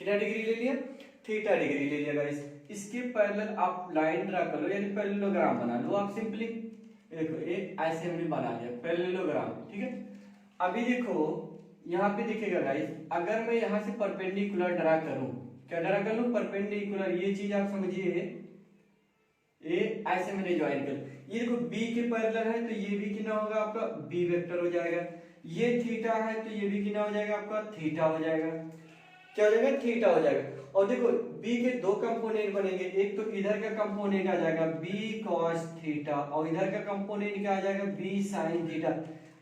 कितना डिग्री ले लिया? थीटा डिग्री ले लिया गाइस। इसके पैरेलल आप लाइन ड्रा कर लो, यानी पैरेललोग्राम बना लो आप सिंपली। देखो, ये ऐसे हमने बना लिया पैरेललोग्राम, ठीक है। अभी देखो यहाँ पे दिखेगा गाइस, अगर मैं यहाँ से परपेंडिकुलर ड्रा करूं, क्या ड्रा कर लूं? परपेंडिकुलर। ये चीज आप समझिए, ये ऐसे मैंने ज्वाइन कर, ये देखो b के पैरेलल है, तो ये भी कितना होगा आपका, b वेक्टर हो जाएगा। ये थीटा है, तो ये भी कितना हो जाएगा आपका, थीटा हो जाएगा। क्या हो जाएगा? थीटा हो जाएगा। और देखो, b के दो कंपोनेंट बनेंगे, एक तो इधर का कंपोनेंट आ जाएगा b cos थीटा, और इधर का कंपोनेंट क्या आ जाएगा, b sin थीटा।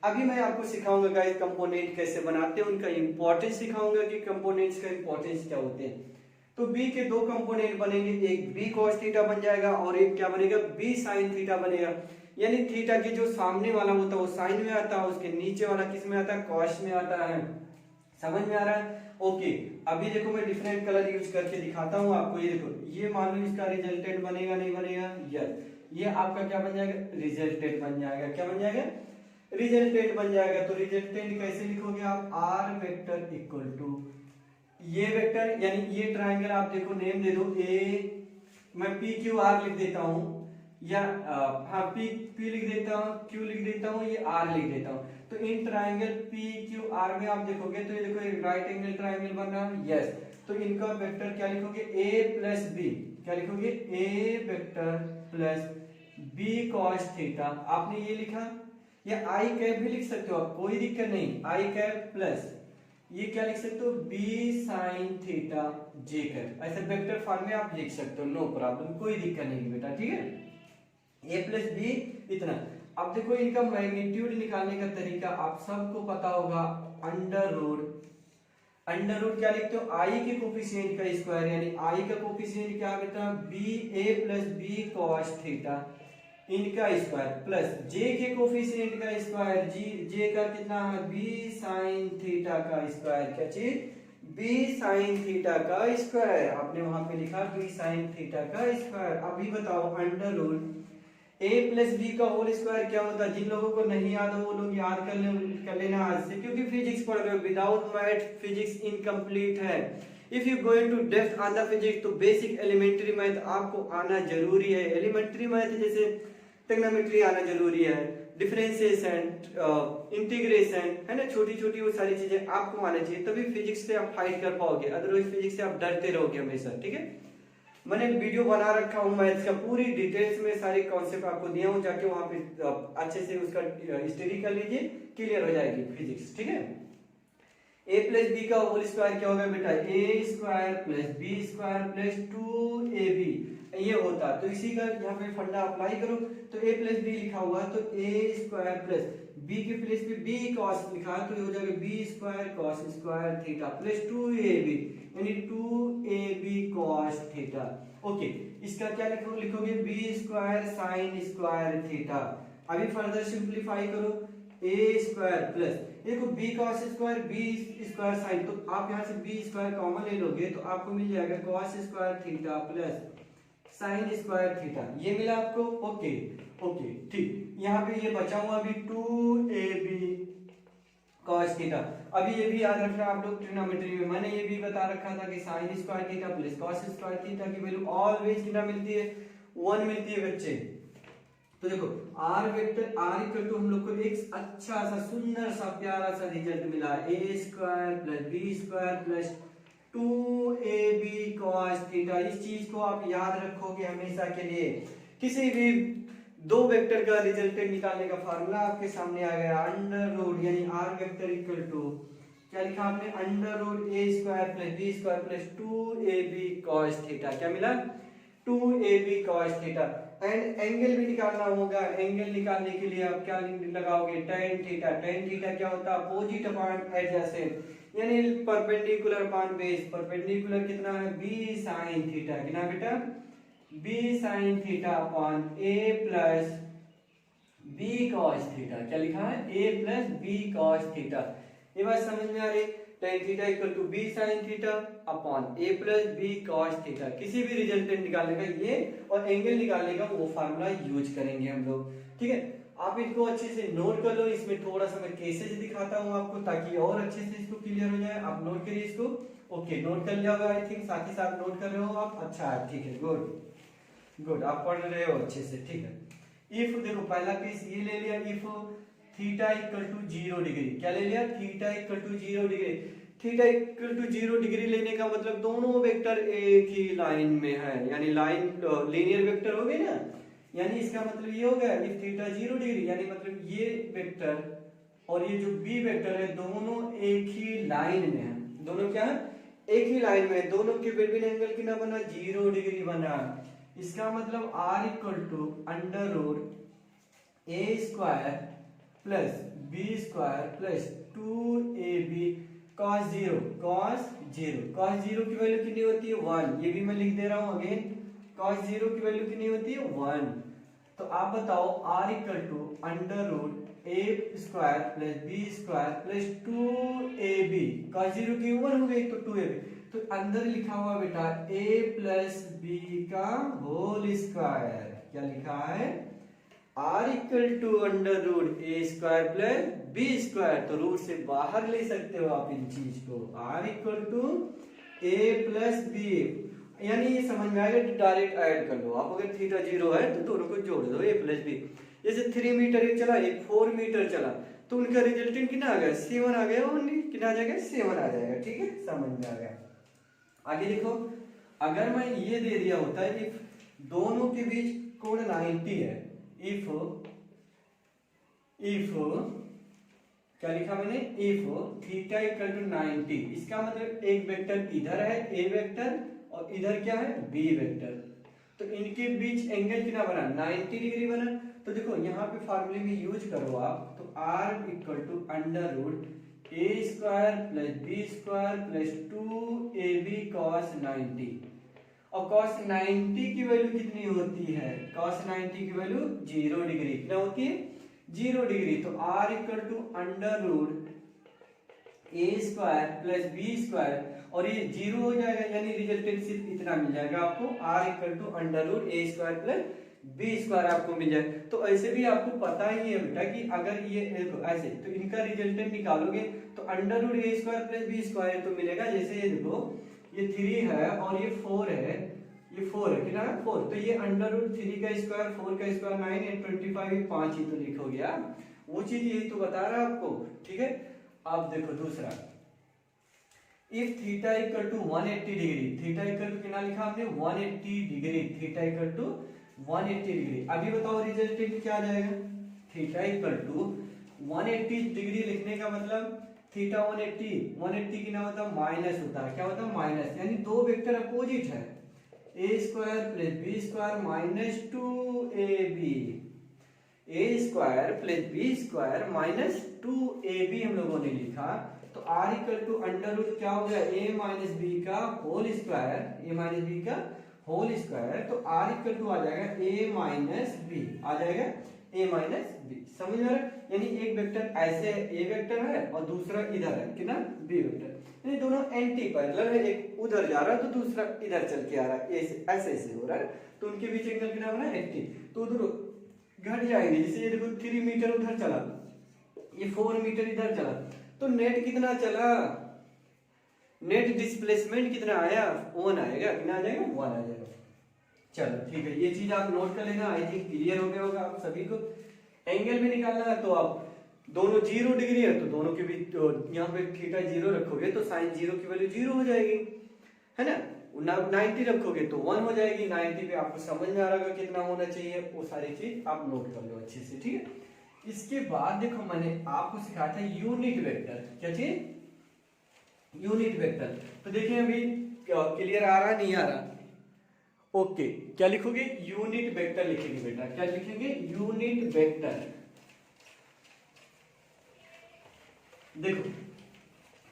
अभी मैं आपको सिखाऊंगा गाइस कंपोनेंट कैसे बनाते हैं, उनका इंपॉर्टेंस सिखाऊंगा कि कंपोनेंट्स का इंपॉर्टेंस क्या होते हैं। तो b के दो कंपोनेंट बनेंगे, एक b cos थीटा बन जाएगा, और एक क्या बनेगा, b sin थीटा बनेगा। यानी थीटा के जो सामने वाला होता है वो साइन में आता है, उसके नीचे वाला किस में आता है, कॉस में आता है। समझ में आ रहा है? ओके, अभी देखो मैं डिफरेंट कलर यूज करके दिखाता हूँ आपको। ये देखो, ये मान लो इसका रिजल्टेंट बनेगा, नहीं बनेगा, यस। ये आपका क्या बन जाएगा, रिजल्टेंट बन जाएगा। क्या बन जाएगा? रिजल्टेंट बन जाएगा। तो रिजल्टेंट कैसे लिखोगे आप, आर वेक्टर इक्वल टू ये वेक्टर, यानी ये ट्राइंगल आप देखो नेम दे दो ए, मैं पी क्यू आर लिख देता हूं, या हाँ पी लिख देता हूं, क्यू लिख देता हूं, ये आर लिख देता हूं। तो in triangle P Q R में आप देखोगे तो ये देखो एक राइट एंगल ट्राइंगल बन रहा है, यस। तो इनका वेक्टर क्या लिखोगे, ए प्लस बी। क्या लिखोगे, A vector plus B cos theta. आपने ये लिखा, या आई कैप भी लिख सकते हो आप, कोई दिक्कत नहीं। आई कैप प्लस ये क्या लिख सकते हो, b sin theta j cap. ऐसे वेक्टर फॉर्म में आप लिख सकते हो, नो प्रॉब्लम, कोई दिक्कत नहीं बेटा, ठीक है। a प्लस बी इतना। अब देखो, इनका मैग्नीट्यूड निकालने का तरीका आप सबको पता होगा, अंडर रूट। अंडर रूट क्या लिखते हो, i के कोफिशिएंट का स्क्वायर, यानी i का कोफिशिएंट क्या बेटा, b a plus b cos theta इनका स्क्वायर, प्लस j के कोफिशिएंट का स्क्वायर, j का कितना है, b sin थीटा का स्क्वायर। क्या चीज, b sin थीटा का स्क्वायर। आपने वहां पे लिखा b sin थीटा का स्क्वायर। अभी बताओ, under root a plus B का होल स्क्वायर क्या होता है। जिन लोगों को नहीं याद हो वो लोग याद कर लेना आज से, क्योंकि फिजिक्स पढ़ रहे हो, विदाउट मैथ फिजिक्स इनकम्प्लीट है। If you going to depth on the physics, तो बेसिक एलिमेंट्री मैथ आपको आना जरूरी है। एलिमेंट्री मैथ जैसे ट्रिग्नोमेट्री आना जरूरी है, डिफरेंशिएशन, इंटीग्रेशन, है ना, छोटी छोटी वो सारी चीजें आपको आना चाहिए, तभी फिजिक्स से आप फाइट कर पाओगे, अदरवाइज फिजिक्स से आप डरते रहोगे हमेशा, ठीक है। मैंने वीडियो बना रखा हूँ मैथ्स का, पूरी डिटेल्स में सारे कॉन्सेप्ट आपको दिया हूँ, जाके वहां पे अच्छे से उसका स्टडी कर लीजिए, क्लियर हो जाएगी फिजिक्स। ठीक है, a प्लस बी का होल स्क्वायर क्या होगा बेटा, A square plus B square plus 2ab ये होता। तो इसी का यहाँ पे फंडा अप्लाई करो, तो a प्लस बी लिखा हुआ तो a स्क्वायर प्लस b के प्लेस पे b cos लिखा है, तो ये हो जाएगा b square cos square theta plus 2ab यानी 2ab cos थीटा। ओके, इसका क्या लिखोगे b square sine square theta. अभी फर्दर सिंप्लीफाई करो, a स्क्वायर प्लस देखो b cos square b square sine, तो आप यहाँ से b स्क्वायर कॉमन ले लोगे तो आपको मिल जाएगा cos square theta plus sine square theta, ये मिला आपको। ओके ओके ठीक, यहाँ पे ये बचा हुआ अभी 2ab cos थीटा। अभी ये भी याद रखना आप लोग, ट्रिग्नोमेट्री में मैंने ये भी बता रखा था कि sine square theta plus cos square theta की वैल्यू ऑलवेज कितना मिलती है, 1 मिलती है बच्चे। तो देखो r vector r equal to हम लोग को एक अच्छा सा सुंदर सा प्यारा सा रिजल्ट मिला, a square plus b square plus 2ab cos theta. इस चीज को आप याद रखोगे हमेशा के लिए। किसी भी दो वेक्टर का रिजल्टेंट निकालने का फार्मूला आपके सामने आ गया, अंडर रूट यानी r वेक्टर इक्वल टू क्या लिखा आपने, under root a square plus b square plus 2ab cos theta. क्या मिला, 2ab cos theta. And angle भी निकालना होगा, एंगल निकालने के लिए आप क्या लगाओगे, tan थीटा। tan थीटा क्या होता है, अपोजिट अपॉन एडजेसेंट यानी परपेंडिकुलर अपॉन बेस। परपेंडिकुलर कितना है, b sin थीटा, कितना बेटा, b sin theta upon a plus b cos theta. क्या लिखा है, a plus b cos theta. ये बात समझ में आ रही, tan theta equal to b sin theta upon a plus b cos theta. किसी भी रिजल्टेंट निकालने का ये और एंगल निकालने का वो फार्मूला यूज करेंगे हम लोग। ठीक है, आप इनको अच्छे से नोट कर लो। इसमें थोड़ा सा मैं केसेस दिखाता हूँ आपको ताकि और अच्छे से इसको क्लियर हो जाए। आप नोट करिए इसको। ओके, नोट कर लिया होगा आई थिंक, साथ ही साथ नोट कर रहे हो आप। अच्छा ठीक है, गुड गुड, आप पढ़ रहे हो अच्छे से। ठीक है, इफ देखो पहला केस ये ले लिया, if theta equal to 0 degree. क्या ले लिया, theta equal to 0 degree. Theta equal to 0 degree लेने का मतलब दोनों वेक्टर एक ही लाइन में है, यानी लाइन लीनियर वेक्टर हो गए ना, यानी इसका मतलब ये हो गया इफ थीटा 0 डिग्री, यानी मतलब ये वेक्टर और ये जो बी वेक्टर है दोनों एक ही लाइन में है। दोनों क्या है, एक ही लाइन में, दोनों के बिटवीन एंगल कितना बना, 0 डिग्री बना। इसका मतलब r equal to under root a square plus b square plus 2ab cos 0। cos 0 की वैल्यू कितनी होती है, 1। ये भी मैं लिख दे रहा हूं अगेन, cos 0 की वैल्यू कितनी होती है, 1। तो आप बताओ r equal to under root a square plus b square plus 2ab। cos 0 की 1 हो गई तो 2ab, तो अंदर लिखा हुआ बेटा a प्लस b का होल स्क्वायर। क्या लिखा है, r equal to under root a square plus b square. तो रूट से बाहर ले सकते हो आप इन चीज को, r equal to a plus b, यानी ये समझ में आएगा। डायरेक्ट ऐड कर लो आप, अगर थीटा 0 है तो दोनों को जोड़ दो, a प्लस b। जैसे 3 मीटर एक चला, एक 4 मीटर चला, तो उनका रिजल्टेंट कितना आ गया, 7 आ गया, ओनली कितना आ जाएगा, 7 आ जाएगा। ठीक है, समझ में आ गया। आगे देखो, अगर मैं ये दे दिया होता है इफ दोनों के बीच कोण 90 है, इफ क्या लिखा मैंने, इफ थीटा इक्वल टू 90, इसका मतलब एक वेक्टर इधर है a वेक्टर और इधर क्या है b वेक्टर, तो इनके बीच एंगल कितना बना, 90 डिग्री बना। तो देखो यहाँ पे फार्मूले में यूज करो आप, तो r equal to under root a square plus b square plus 2ab cos 90। और cos 90 की वैल्यू कितनी होती है, cos 90 की वैल्यू 0 डिग्री। क्या होती है, 0 डिग्री। तो r equal to under root a square plus b square, और ये 0 हो जाएगा, यानी रिजल्टेंट सिर्फ इतना मिल जाएगा आपको, r equal to under root a square plus b square आपको मिल जाए। तो ऐसे भी आपको पता ही है बेटा कि अगर ये ऐसे, तो इनका रिजल्टेंट निकालोगे तो under root a square plus b square तो मिलेगा। जैसे ये देखो, ये 3 है और ये 4 है, ये 4 है, कितना है 4, तो ये अंडर रूट 3 का स्क्वायर 4 का स्क्वायर 9 8 25 5 ही तो लिखोगे आप, वो चीज यही तो बता रहा है आपको। ठीक है, अब देखो दूसरा, if theta equal to 180 degree, theta equal to कितना लिखा हमने 180 degree, theta equal to 180 degree. अभी बताओ रिजल्टेंट क्या आ जाएगा, थीटा इक्वल टू 180 डिग्री लिखने का मतलब थीटा 180 की ना मतलब माइनस होता है, क्या होता है माइनस, यानी दो वेक्टर अपोजिट है, A square plus B square minus 2ab, A square plus B square minus 2ab हम लोगों ने लिखा। तो r equal to under root क्या हो गया a माइनस बी का whole square, a minus B का होल स्क्वायर, तो r इक्वल टू आ जाएगा a माइनस बी, आ जाएगा a माइनस बी। समझ में आ रहा है, यानी एक वेक्टर ऐसे a वेक्टर है और दूसरा इधर है कितना b वेक्टर, यानी दोनों एंटी पैरेलल है, एक उधर जा रहा है तो दूसरा इधर चल के आ रहा है, ऐसे ऐसे हो रहा है, तो उनके बीच एंगल कितना बना 80, तो उधर घट जाएंगे। जैसे ये देखो 3 मीटर उधर चला, ये 4 मीटर इधर चला, तो नेट कितना चला, नेट डिस्प्लेसमेंट कितना आया 1 आएगा, कितना आ जाएगा 1 आ जाएगा। चलो ठीक है, ये चीज आप नोट कर लेना, आई थिंक क्लियर हो गया होगा आप सभी को। एंगल में निकालना है तो आप दोनों 0 डिग्री है तो दोनों के बीच तो यहाँ पे थीटा 0 रखोगे तो साइन 0 की वैल्यू 0 हो जाएगी, है ना। 90 रखोगे तो 1 हो जाएगी, 90 पे आपको समझ में आ रहा होगा कितना होना चाहिए, वो सारी चीज आप नोट कर लो अच्छे से, ठीक है। इसके बाद देखो मैंने आपको सिखाया था यूनिट वेक्टर, क्या चीज यूनिट वेक्टर। तो देखिए अभी क्लियर आ रहा नहीं आ रहा, ओके क्या लिखोगे यूनिट वेक्टर लिखेंगे बेटा, क्या लिखेंगे यूनिट वेक्टर। देखो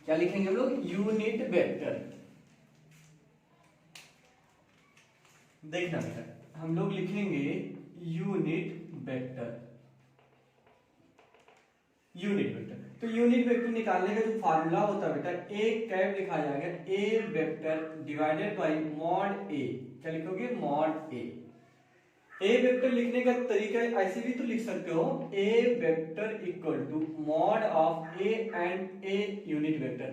क्या लिखेंगे हम लोग यूनिट वेक्टर, देखना बेटा हम लोग लिखेंगे यूनिट वेक्टर, यूनिट वेक्टर। तो यूनिट वेक्टर निकालने का जो फार्मूला होता है बेटा ए कैप लिखा जाएगा ए वेक्टर डिवाइडेड बाय मॉड ए, क्या लिखोगे मॉड ए। ए वेक्टर लिखने का तरीका ऐसे भी तो लिख सकते हो, A vector equal to mod of A and A unit vector.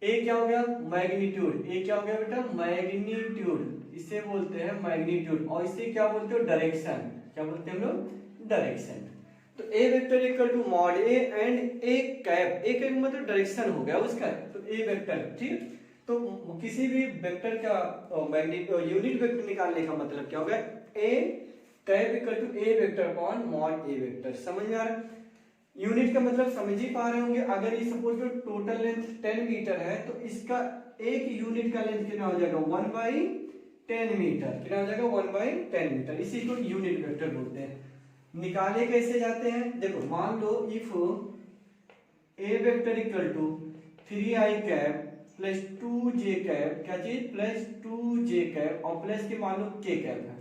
A क्या हो गया मैग्नीट्यूड, ए क्या हो गया बेटा मैग्नीट्यूड, इसे बोलते हैं मैग्नीट्यूड, और इसे क्या बोलते हो डायरेक्शन, क्या बोलते हैं हम लोग डायरेक्शन। तो A vector equal to mod A and A cap, A cap मतलब डायरेक्शन हो गया उसका, तो ए वेक्टर, ठीक। तो किसी भी वेक्टर का यूनिट वेक्टर निकालने का मतलब क्या होगा A cap equal to A vector upon mod A vector. समझ में आ रहा है, यूनिट का मतलब समझ ही पा रहे होंगे। अगर ये सपोज टोटल लेंथ 10 मीटर है तो इसका एक यूनिट का लेंथ कितना हो जाएगा 1/10 मीटर, कितना हो जाएगा 1/10 मीटर, इसी को यूनिट वेक्टर बोलते हैं। निकाले कैसे जाते हैं, देखो मान लो if A vector equal to 3i cap plus 2j cap, क्या चीज प्लस 2j कैप और प्लस के मान लो k कैप है।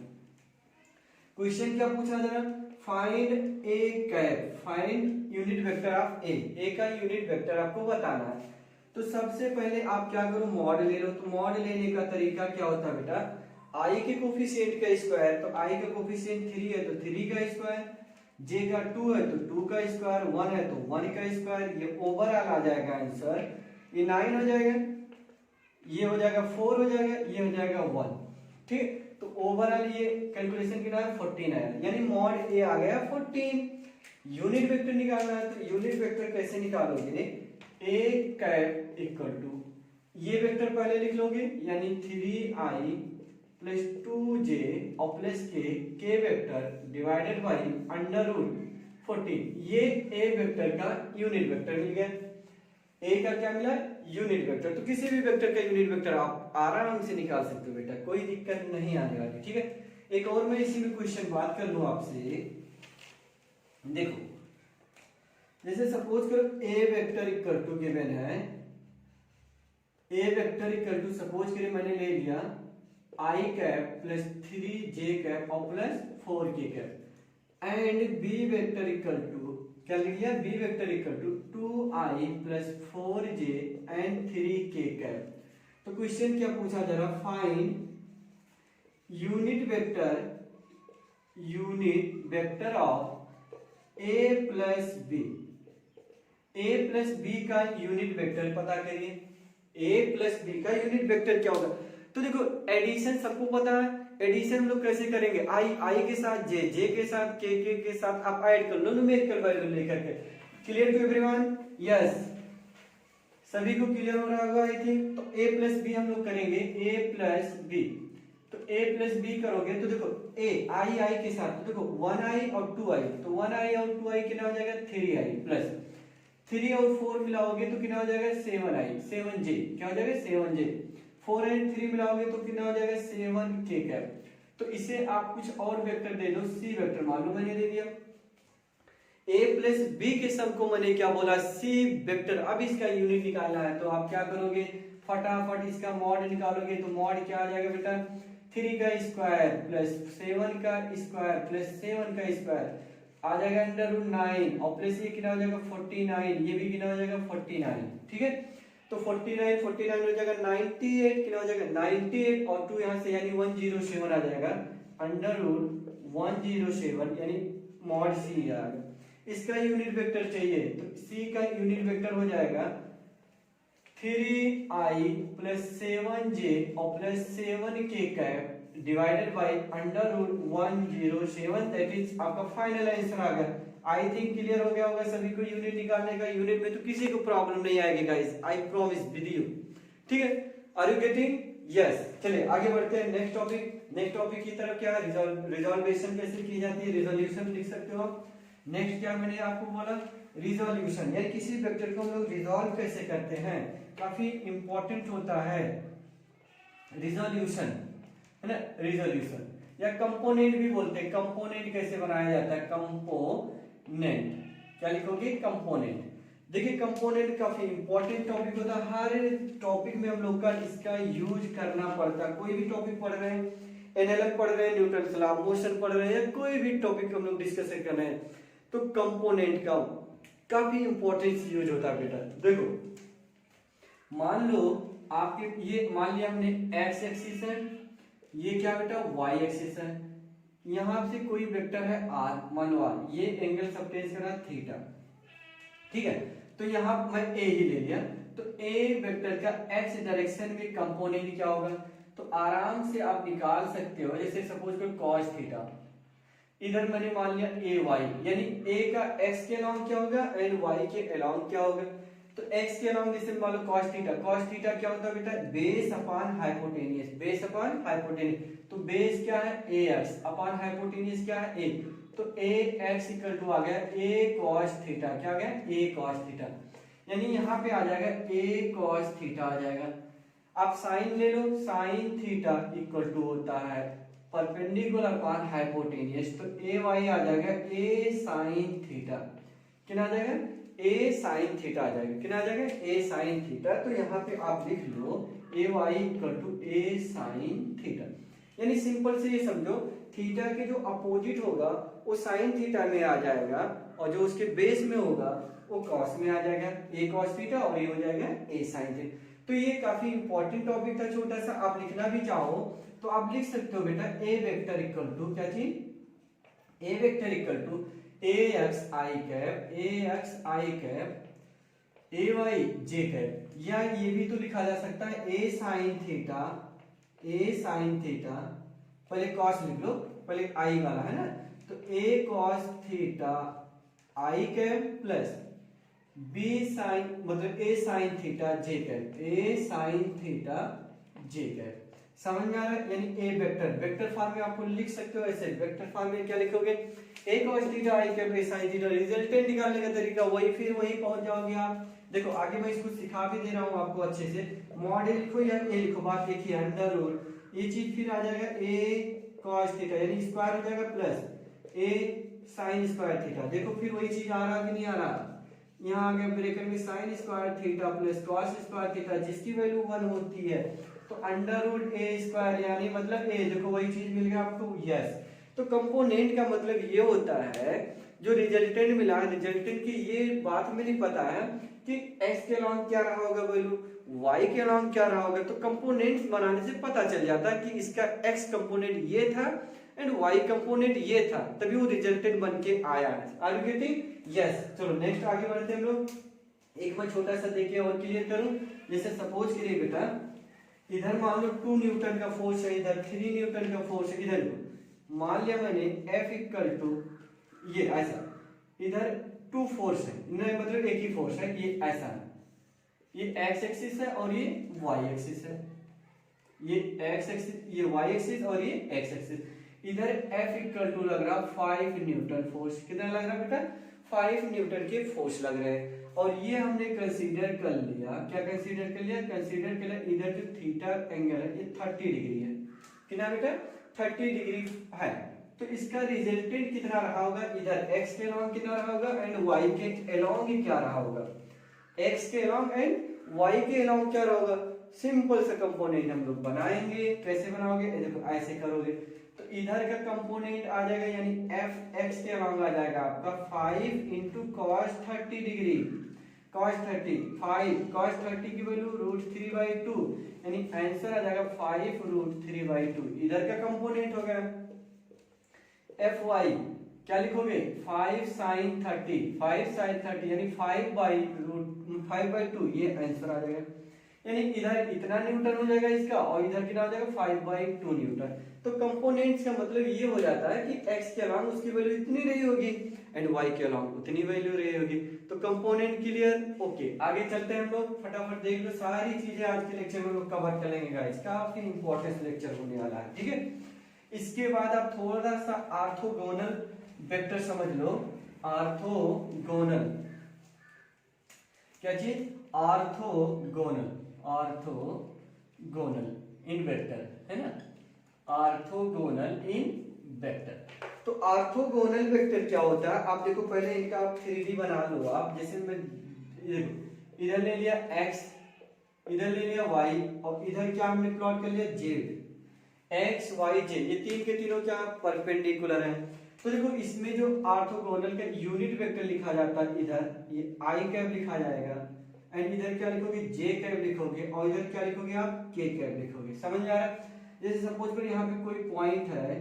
क्वेश्चन क्या पूछा जरा, find A cap, find unit vector of A का यूनिट वेक्टर आपको बताना है। तो सबसे पहले आप क्या करो मॉड ले लो। तो मॉड लेने का तरीका क्या होता है बेटा, आई के कोफिशिएंट का स्क्वायर, तो आई का कोफिशिएंट 3 है तो 3 का स्क्वायर, जे का 2 है तो 2 का स्क्वायर, 1 है तो 1 का स्क्वायर, ये ओवरऑल आ जाएगा आंसर, ये 9 हो जाएगा, ये हो जाएगा 4 हो जाएगा, ये हो जाएगा 1, ठीक। तो ओवरऑल ये कैलकुलेशन कितना है 14 आया, यानी मॉड ए आ गया 14। यूनिट वेक्टर निकालना है तो यूनिट वेक्टर कैसे निकालोगे, ए कैप इक्वल टू ये वेक्टर पहले लिख लोगे यानी 3i प्लस 2j और plus k vector divided by under root 14, ये ए वेक्टर का यूनिट वेक्टर मिल गया। ए का क्या मिला यूनिट वेक्टर, तो किसी भी वेक्टर का यूनिट वेक्टर आप आराम से निकाल सकते हो बेटा, कोई दिक्कत नहीं आने वाली, ठीक है। एक और मैं इसी में क्वेश्चन बात कर लूं आपसे, देखो जैसे सपोज करो A vector equal to given है, A vector equal to suppose करिए मैंने ले लिया i cap plus 3j cap और plus 4k cap and b vector equal to क्या लिख लिया b vector equal to 2i plus 4j and 3k cap. तो क्वेश्चन क्या पूछा जरा, find unit vector of a plus b, a plus b का यूनिट वेक्टर पता करिए, a प्लस b का यूनिट वेक्टर क्या होगा। तो देखो एडिशन सबको पता है, एडिशन हम लोग कैसे करेंगे, आई के साथ जे के साथ के साथ आप ऐड कर लो न्यूमेरिकल वैल्यू लेकर के। क्लियर टू एवरीवन, यस सभी को क्लियर हो रहा होगा आई थिंक। तो a प्लस बी हम लोग करेंगे, a प्लस बी। तो a प्लस बी करोगे तो देखो a आई के साथ, तो देखो 1i और 2i, तो 1i और 2i कितना हो जाएगा 3i प्लस 3 और 4 मिलाओगे तो कितना हो जाएगा 7i, 7j क्या हो जाएगा 7j। 4 एंड 3 मिलाओगे तो कितना हो जाएगा 7k कैप। तो इसे आप कुछ और वेक्टर दे दो, c वेक्टर मान लो मैंने दे दिया। a प्लस बी के सम को मैंने क्या बोला c वेक्टर। अब इसका यूनिट निकालना है तो आप क्या करोगे, फटाफट इसका मॉड निकालोगे। तो मॉड क्या आ जाएगा बेटा 3 का स्क्वायर प्लस 7 का स्क्वायर प्लस 7 का स्क्वायर आ जाएगा अंडर रूट 9 और प्लस ये कितना हो जाएगा 49, ये भी कितना हो जाएगा 49, ठीक है। तो 49 49 हो जाएगा 98, कितना हो जाएगा 98 और 2 यहाँ से यानी 107 आ जाएगा अंडर रूट 107 यानी मॉड सी आ जाएगा। इसका यूनिट वेक्टर चाहिए तो सी का यूनिट वेक्टर हो जाएगा 3i प्लस 7j और plus 7k cap divided by under root 107, that is आपका फाइनल आंसर आ गया। आई थिंक क्लियर हो गया होगा सभी को यूनिट निकालने का। यूनिट में तो किसी को प्रॉब्लम नहीं आएगी guys, I promise with you, ठीक है। Are you getting? यस। चलिए आगे बढ़ते हैं नेक्स्ट टॉपिक। नेक्स्ट टॉपिक की तरफ क्या है, रिजोल्यूशन कैसे की जाती है, रिजोल्यूशन लिख सकते हो आप। नेक्स्ट क्या मैंने आपको बोला रिजोल्यूशन, यानी किसी वेक्टर को हम लोग रिजोल्व कैसे करते हैं, काफी इंपॉर्टेंट होता है रिजोल्यूशन, है ना। रिजोल्यूशन या कंपोनेंट भी बोलते हैं। कंपोनेंट कैसे बनाया जाता है, कंपोनेंट क्या लिखोगे कंपोनेंट। देखिए कंपोनेंट काफी इंपॉर्टेंट टॉपिक होता है, हर टॉपिक में हम लोग का इसका यूज करना पड़ता है। कोई भी टॉपिक पढ़ रहे हैं, एनालॉग पढ़ रहे हैं, न्यूटन लॉ ऑफ मोशन पढ़ रहे हैं, या कोई भी टॉपिक हम लोग डिस्कस कर रहे हैं तो कंपोनेंट का काफी इंपॉर्टेंस यूज होता है बेटा। देखो मान लो आपके ये मान लिया हमने एक्स एक्सिस है, ये क्या बेटा वाई एक्सिस है, यहां से कोई वेक्टर है आर, मान लो आर, ये एंगल सबटेंस करा थीटा, ठीक है। तो यहां मैं ए ही ले लिया, तो ए वेक्टर का एक्स डायरेक्शन में कंपोनेंट क्या होगा, तो आराम से आप निकाल सकते हो। जैसे सपोज करो कॉस थीटा, इधर मैंने मान लिया ए वाई, यानी ए का एक्स के अलोंग क्या होगा एंड वाई के अलोंग क्या होगा। तो एक्स के अलोंग जैसे मान लो कॉस थीटा क्या होता है बेटा base upon hypotenuse, base upon hypotenuse. तो बेस क्या है ए एक्स अपॉन हाइपोटेनियस क्या है ए, तो ए एक्स इक्वल टू आ गया ए कॉस थीटा, क्या आ गया ए कॉस थीटा, यानी यहाँ पे आ जाएगा ए कॉस थीटा आ जाएगा। आप साइन ले लो, साइन थीटा इक्वल टू होता है परपेंडिकुलर अपॉन हाइपोटेनियस, तो ए वाई आ जाएगा ए साइन थीटा, कितना आ जाएगा ए साइन थीटा आ जाएगा, कितना आ जाएगा ए साइन थीटा। तो यहाँ पे आप लिख लो A Y equal to A sine theta, यानी सिंपल से ये समझो थीटा के जो अपोजिट होगा वो साइन थीटा में आ जाएगा और जो उसके बेस में होगा वो कॉस में आ जाएगा, ए कॉस थीटा और ये हो जाएगा ए साइन थीटा। तो ये काफी इंपॉर्टेंट टॉपिक था छोटा सा, आप लिखना भी चाहो तो आप लिख सकते हो बेटा ए वेक्टर इक्वल टू क्या चीज, A vector equal to A X I cap, A X I cap A Y J cap, या ये भी तो लिखा जा सकता है A sine theta, A sine theta, पहले कॉस लिख लो, पहले आई वाला है ना, तो A cos theta I cap plus B sine मतलब A sine theta J cap, A sine theta J cap. समझ में आ रहा है, यानी ए वेक्टर, वेक्टर फॉर्म में आपको लिख सकते हो ऐसे, वेक्टर फॉर्म में क्या लिखोगे ए cos theta I cap A sin theta, resultant निकालने का तरीका वही, फिर वही पहुंच जाओगे आप। देखो आगे मैं इसको सिखा भी दे रहा हूं आपको अच्छे से, मॉड ए लिखो या ए लिखो, बात देखिए अंडर रूट ये चीज फिर आ जाएगा ए cos थीटा यानी स्क्वायर हो जाएगा प्लस ए sin स्क्वायर थीटा। देखो फिर वही चीज आ रहा कि नहीं आ रहा, यहाँ आ गया ब्रैकेट में sin square theta plus cos square theta जिसकी वैल्यू 1 होती है, तो अंडर रूट ए स्क्वायर यानी मतलब ए, देखो वही चीज मिल गया आपको, यस। तो कंपोनेंट का मतलब ये होता है जो रिजल्टेंट मिला है, रिजल्टेंट की ये बात में नहीं पता है कि x के अलोंग क्या रहा होगा वैल्यू, y के अलोंग क्या रहा होगा, तो कंपोनेंट्स बनाने से पता चल जाता है कि इसका x कंपोनेंट ये था एंड y कंपोनेंट ये था, तभी वो रिजल्टेंट बन के आया है। Are you getting? यस। चलो नेक्स्ट आगे बढ़ते हैं हम लोग। एक मैं छोटा सा देखिए और क्लियर करूं, जैसे सपोज करिए बेटा इधर मान लो 2 न्यूटन का फोर्स है, इधर 3 न्यूटन का फोर्स है, इधर मान लिया मैंने F इक्वल टू ये ऐसा, इधर 2 फोर्स है, नहीं मतलब एक ही फोर्स है, ये ऐसा है, ये एक्स एक्सिस है और ये वाई एक्सिस है, ये एक्स एक्सिस, ये वाई एक्सिस और ये एक्स एक्सिस। इधर F इक्वल टू लग रहा 5 न्यूटन फोर्स, कितना लग रहा बेटा 5 न्यूटन के फोर्स लग रहे हैं। और ये हमने कंसीडर कर लिया, क्या कंसीडर कर लिया, कंसीडर कर लिया इधर जो थीटा एंगल है ये 30 डिग्री है, कितना बेटा 30 डिग्री है। तो इसका रिजल्टेंट कितना रहा होगा, इधर x के अलोंग कितना रहा होगा एंड y के अलोंग ही क्या रहा होगा, x के अलोंग एंड y के अलोंग क्या रहा होगा। सिंपल सा कंपोनेंट हम लोग बनाएंगे, कैसे बनाओगे, देखो ऐसे करोगे तो इधर का कंपोनेंट आ जाएगा यानी एफ एक्स के अलोंग आ जाएगा आपका 5 into cos 30 degree, cos 30, 5 cos 30 की वैल्यू √3/2 यानी आंसर आ जाएगा 5 √3/2। इधर का कंपोनेंट हो गया एफ वाई, क्या लिखोगे 5 sin 30, 5 sin 30 यानी 5/2, ये आंसर आ जाएगा। यानी इधर इतना न्यूटन हो जाएगा इसका और इधर कितना हो जाएगा 5/2 न्यूटन। तो कंपोनेंट्स का मतलब ये हो जाता है कि x के अलोंग उसकी वैल्यू इतनी रही होगी एंड y के अलोंग उतनी वैल्यू रही होगी। तो कंपोनेंट क्लियर, ओके आगे चलते हैं हम लोग, फटाफट देख लो सारी चीजें आज के लेक्चर में हम लोग कवर करेंगे गाइस, काफी इंपॉर्टेंट लेक्चर होने वाला है, ठीक है। इसके बाद आप थोड़ा सा ऑर्थोगोनल वेक्टर समझ लो, ऑर्थोगोनल क्या चीज, ऑर्थोगोनल, ऑर्थोगोनल इन वेक्टर है ना, ऑर्थोगोनल इन वेक्टर। तो ऑर्थोगोनल वेक्टर क्या होता है, आप देखो पहले इनका आप 3D बना लो आप, जैसे मैं इधर ले लिया x, इधर ले लिया y और इधर क्या हमने प्लॉट कर लिया z, x y z, ये तीन के तीनों क्या परपेंडिकुलर हैं। तो देखो इसमें जो ऑर्थोगोनल का यूनिट वेक्टर लिखा जाता है, इधर ये i कैप लिखा जाएगा एंड इधर क्या लिखोगे j कैप लिखोगे और इधर क्या लिखोगे आप k कैप लिखोगे, समझ में आ रहा है। जैसे सपोज करो यहाँ पे कोई पॉइंट है,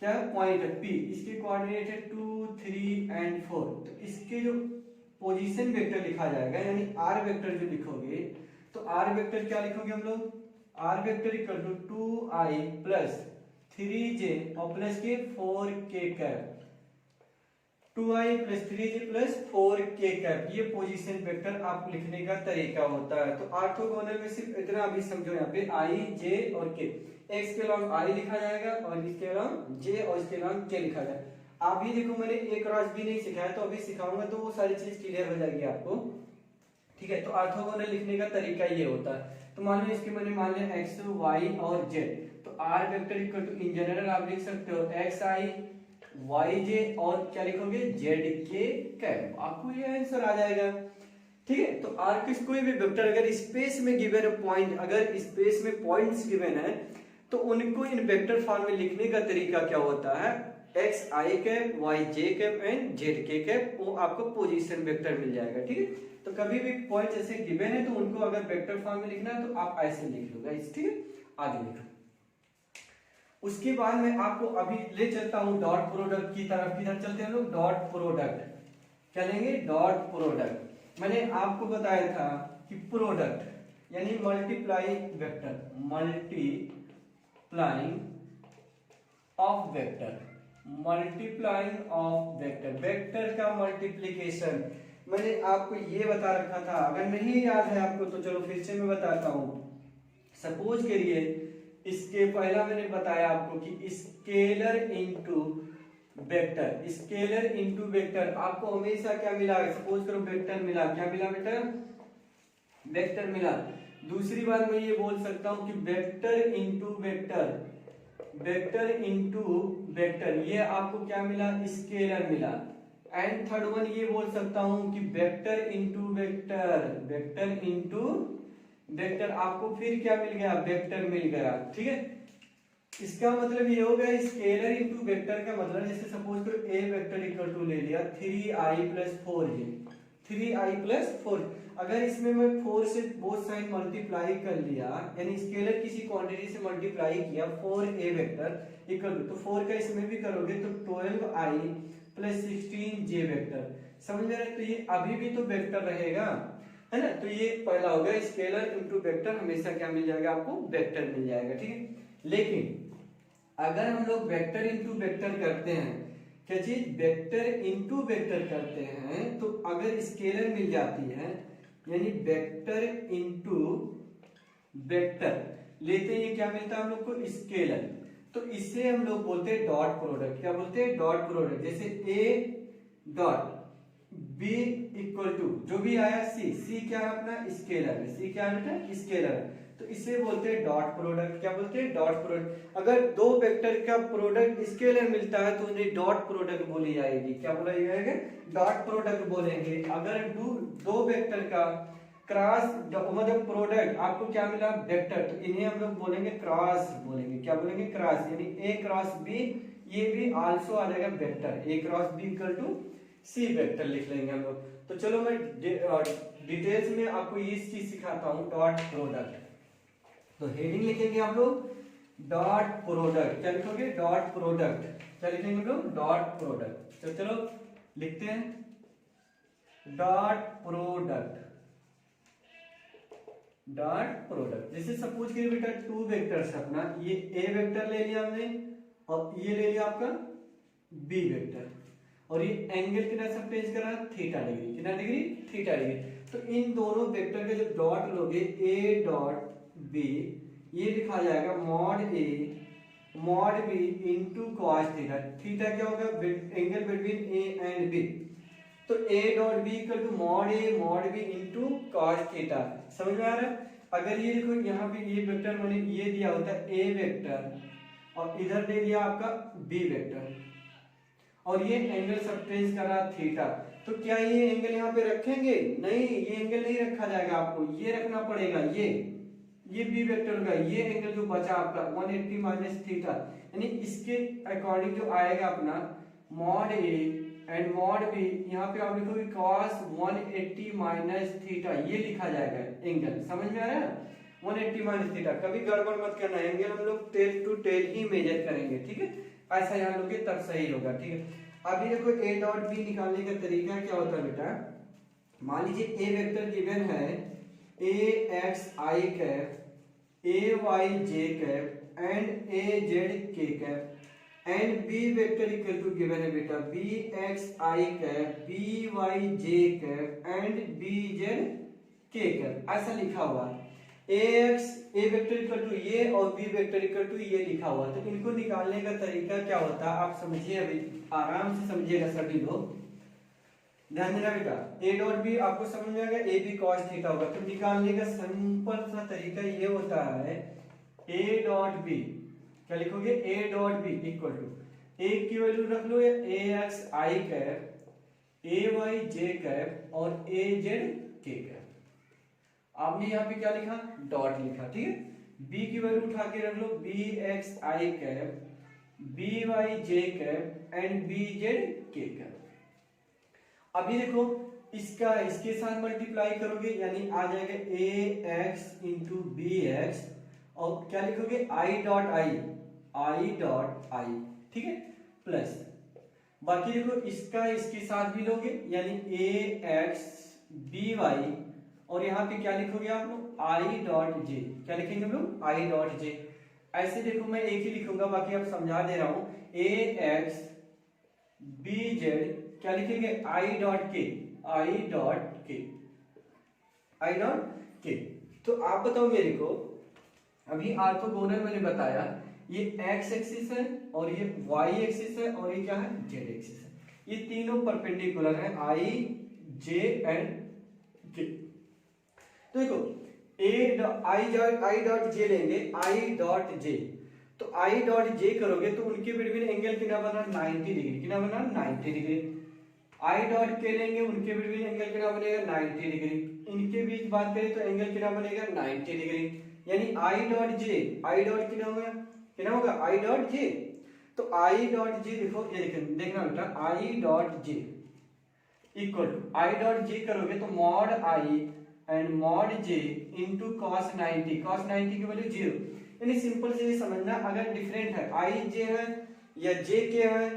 क्या पॉइंट है P, इसके कोऑर्डिनेट है 2 3 एंड 4, तो इसके जो पोजीशन वेक्टर लिखा जाएगा यानी r वेक्टर जो लिखोगे, तो r वेक्टर क्या लिखोगे हम लोग, r vector equal to 2i plus 3j और plus k 4k cap, 2i plus 3j plus 4k cap, ये पोजीशन वेक्टर आप लिखने का तरीका होता है। तो ऑर्थोगोनल में सिर्फ इतना अभी समझो, यहाँ पे i j और k, x के अलोंग i लिखा जाएगा और इसके अलोंग j और इसके अलोंग k लिखा जाएगा। अभी देखो मैंने एक क्रॉस भी नहीं सिखाया, तो अभी सिखाऊंगा तो वो सारी चीज क्लियर हो जाएगी आपको, ठीक है। तो ऑर्थोगोनल लिखने का तरीका ये होता है। तो मान लो इसके मैंने मान लिया x y और z, तो r vector equal to in general आप लिख सकते हो xi yj और क्या लिखोगे zk कैप, आपको ये आंसर आ जाएगा, ठीक है। तो r किस कोई भी वेक्टर अगर स्पेस में गिवन है पॉइंट, अगर स्पेस में पॉइंट्स गिवन है तो उनको इन वेक्टर फॉर्म में लिखने का तरीका क्या होता है, x I cap y J cap and z के कैप, वो आपको पोजीशन वेक्टर मिल जाएगा, ठीक है। तो कभी भी पॉइंट ऐसे गिवन है तो उनको अगर वेक्टर फॉर्म में लिखना है तो आप ऐसे लिख लो गाइस, ठीक है। आगे लिखो, उसके बाद मैं आपको अभी ले चलता हूं डॉट प्रोडक्ट की तरफ, किधर चलते हैं हम लोग, डॉट प्रोडक्ट, क्या लेंगे डॉट प्रोडक्ट। मैंने आपको बताया था कि प्रोडक्ट यानी multiply vector, multiplying of vector, multiplying of vector, vector का मल्टीप्लीकेशन मैंने आपको ये बता रखा था, अगर नहीं याद है आपको तो चलो फिर से मैं बताता हूं। सपोज करिए इसके पहला मैंने बताया आपको कि scalar into vector, scalar into vector आपको हमेशा क्या मिला, सपोज करो वेक्टर मिला, क्या मिला बेटा वेक्टर मिला। दूसरी बात मैं ये बोल सकता हूं कि vector into vector, vector into vector, ये आपको क्या मिला स्केलर मिला। एंड थर्ड वन ये बोल सकता हूं कि vector into vector, vector into vector, आपको फिर क्या मिल गया वेक्टर मिल गया, ठीक है। इसका मतलब ये हो गया स्केलर इनटू वेक्टर का मतलब, जैसे सपोज करो a वेक्टर इक्वल टू ले लिया 3i plus 4j, 3i plus 4, अगर इसमें मैं 4 से बोथ साइड मल्टीप्लाई कर लिया यानी स्केलर किसी क्वांटिटी से मल्टीप्लाई किया 4a वेक्टर इक्वल टू, तो 4 का इसमें भी करोगे तो 12i प्लस 16j वेक्टर, समझ में आ रहा है। तो ये अभी भी तो वेक्टर रहेगा, है ना। तो ये पहला हो गया स्केलर इनटू वेक्टर, हमेशा क्या मिल जाएगा आपको वेक्टर मिल जाएगा, ठीक है। लेकिन अगर हम लोग वेक्टर इनटू वेक्टर करते हैं, क्या चीज वेक्टर इनटू वेक्टर करते हैं, तो अगर स्केलर मिल जाती है यानी वेक्टर इंटू वेक्टर लेते हैं, ये क्या मिलता है हम लोग को, स्केलर। तो इसे हम लोग बोलते हैं डॉट प्रोडक्ट। क्या बोलते हैं, डॉट प्रोडक्ट। जैसे a dot B equal to जो भी आया सी, सी क्या है अपना, स्केलर है, सी क्या है, स्केलर है, तो इसे बोलते हैं डॉट प्रोडक्ट। क्या बोलते हैं, डॉट प्रोडक्ट। अगर दो वेक्टर का प्रोडक्ट स्केलर मिलता है तो उन्हें डॉट प्रोडक्ट बोली जाएगी। क्या बोला जाएगा, डॉट प्रोडक्ट बोलेंगे। अगर दो वेक्टर का क्रॉस मतलब प्रोडक्ट आपको क्या मिला, वेक्टर, तो इन्हें हम लोग बोलेंगे क्रॉस बोलेंगे। क्या बोलेंगे, क्रॉस। यानी ए क्रॉस बी, ये भी आल्सो आ जाएगा vector, a cross b equal to c vector लिख लेंगे हम लोग। तो चलो मैं डिटेल्स में आपको ये चीज सिखाता हूं, डॉट प्रोडक्ट। तो हेडिंग लिखेंगे आप लोग डॉट प्रोडक्ट। क्या लिखोगे, डॉट प्रोडक्ट। क्या लिखेंगे हम लोग, डॉट प्रोडक्ट। तो चलो लिखते हैं डॉट प्रोडक्ट, डॉट प्रोडक्ट। जैसे सपोज करिए बेटा टू वेक्टर्स अपना, ये ए वेक्टर ले लिया हमने और ये ले लिया आपका बी वेक्टर, और ये एंगल कितना सबटेंस कर रहा है, थीटा डिग्री। कितना डिग्री, थीटा डिग्री। तो इन दोनों वेक्टर के जब डॉट लोगे, ए डॉट बी, ये लिखा जाएगा mod A mod B into cos theta. Theta क्या होगा, angle between A and B. तो A dot B equal to mod A mod B into cos theta. समझ में आ रहा है। अगर ये देखो यहाँ पे ये वेक्टर मैंने ये दिया होता है ए वेक्टर, और इधर दे दिया आपका बी वेक्टर, और ये एंगल सबटेंस कर रहा थीटा, तो क्या ये एंगल यहाँ पे रखेंगे, नहीं, ये एंगल नहीं रखा जाएगा, आपको ये रखना पड़ेगा। ये बी वेक्टर का ये एंगल जो बचा आपका 180 माइनस थीटा, यानी इसके अकॉर्डिंग जो आएगा अपना mod A and mod b, यहाँ पे आप लिखोगे cos 180 माइनस थीटा, ये लिखा जाएगा एंगल। समझ में आ रहा है, 180 माइनस थीटा। कभी गड़बड़ मत करना, एंगल हम लोग टेल टू टेल ही मेजर करेंगे, ठीक है। ऐसा यहाँ लोगे तब सही होगा, ठीक है। अभी देखो ए डॉट बी निकालने का तरीका क्या होता है बेटा। मान लीजिए ए वेक्टर गिवन है A X I cap, A Y J cap and A Z के cap, and B vector equal to given है बेटा B X I cap, B Y J cap and B Z के कैप, ऐसा लिखा हुआ है। ए वेक्टर इक्वल टू ये और बी वेक्टर इक्वल टू ये लिखा हुआ। तो इनको निकालने का तरीका क्या होता है आप समझिए, अभी आराम से समझिएगा सभी लोग, ध्यान देना बेटा। ए डॉट बी आपको समझ में आएगा, ए बी कॉस थीटा होगा। तो निकालने का सिंपल सा तरीका ये होता है, ए डॉट बी क्या लिखोगे, ए dot B equal to A की वैल्यू रख लो A X I cap, A Y J cap और ए जेड के कैप। आपने यहाँ पे क्या लिखा, डॉट लिखा, ठीक है। बी की वैल्यू उठा के रख लो B X I cap, B Y J cap and B Z के कैप। अभी देखो इसका इसके साथ मल्टीप्लाई करोगे यानी आ जाएगा ए एक्स इंटू बी एक्स, और क्या लिखोगे I dot I, I dot I, ठीक है, प्लस बाकी देखो इसका इसके साथ भी लोगे यानी ए एक्स बी वाई, और यहाँ पे क्या लिखोगे आप लोग आई डॉट जे। क्या लिखेंगे हम लोग, आई डॉट जे। ऐसे देखो मैं एक ही लिखूंगा, बाकी आप समझा दे रहा हूं। ए एक्स बी जेड क्या लिखेंगे आई डॉट के, आई डॉट के, आई डॉट के। तो आप बताओ मेरे को, अभी ऑर्थोगोनल मैंने बताया, ये एक्स एक्सिस है और ये वाई एक्सिस है और ये क्या है, जेड एक्सिस है। ये तीनों परपेंडिकुलर है, आई जे एंड के। तो देखो आई डॉट जे लेंगे, आई डॉट जे, तो आई डॉट जे करोगे तो उनके बिटवीन एंगल कितना बना, 90 डिग्री। कितना बना, 90 डिग्री। आई डॉट के लेंगे, उनके बिटवीन एंगल कितना बनेगा, 90 डिग्री। इनके बीच बात करें तो एंगल कितना बनेगा, 90 डिग्री। यानी आई डॉट जे, आई डॉट कितना होगा, कितना होगा, आई डॉट जे। तो आई डॉट जे देखो, ये देखना बेटा, i dot j equal to i dot j करोगे तो mod i and mod j into cos 90, cos 90 की वैल्यू 0। यानी सिंपल से ये समझना, अगर डिफरेंट है आई जे है या जे के है,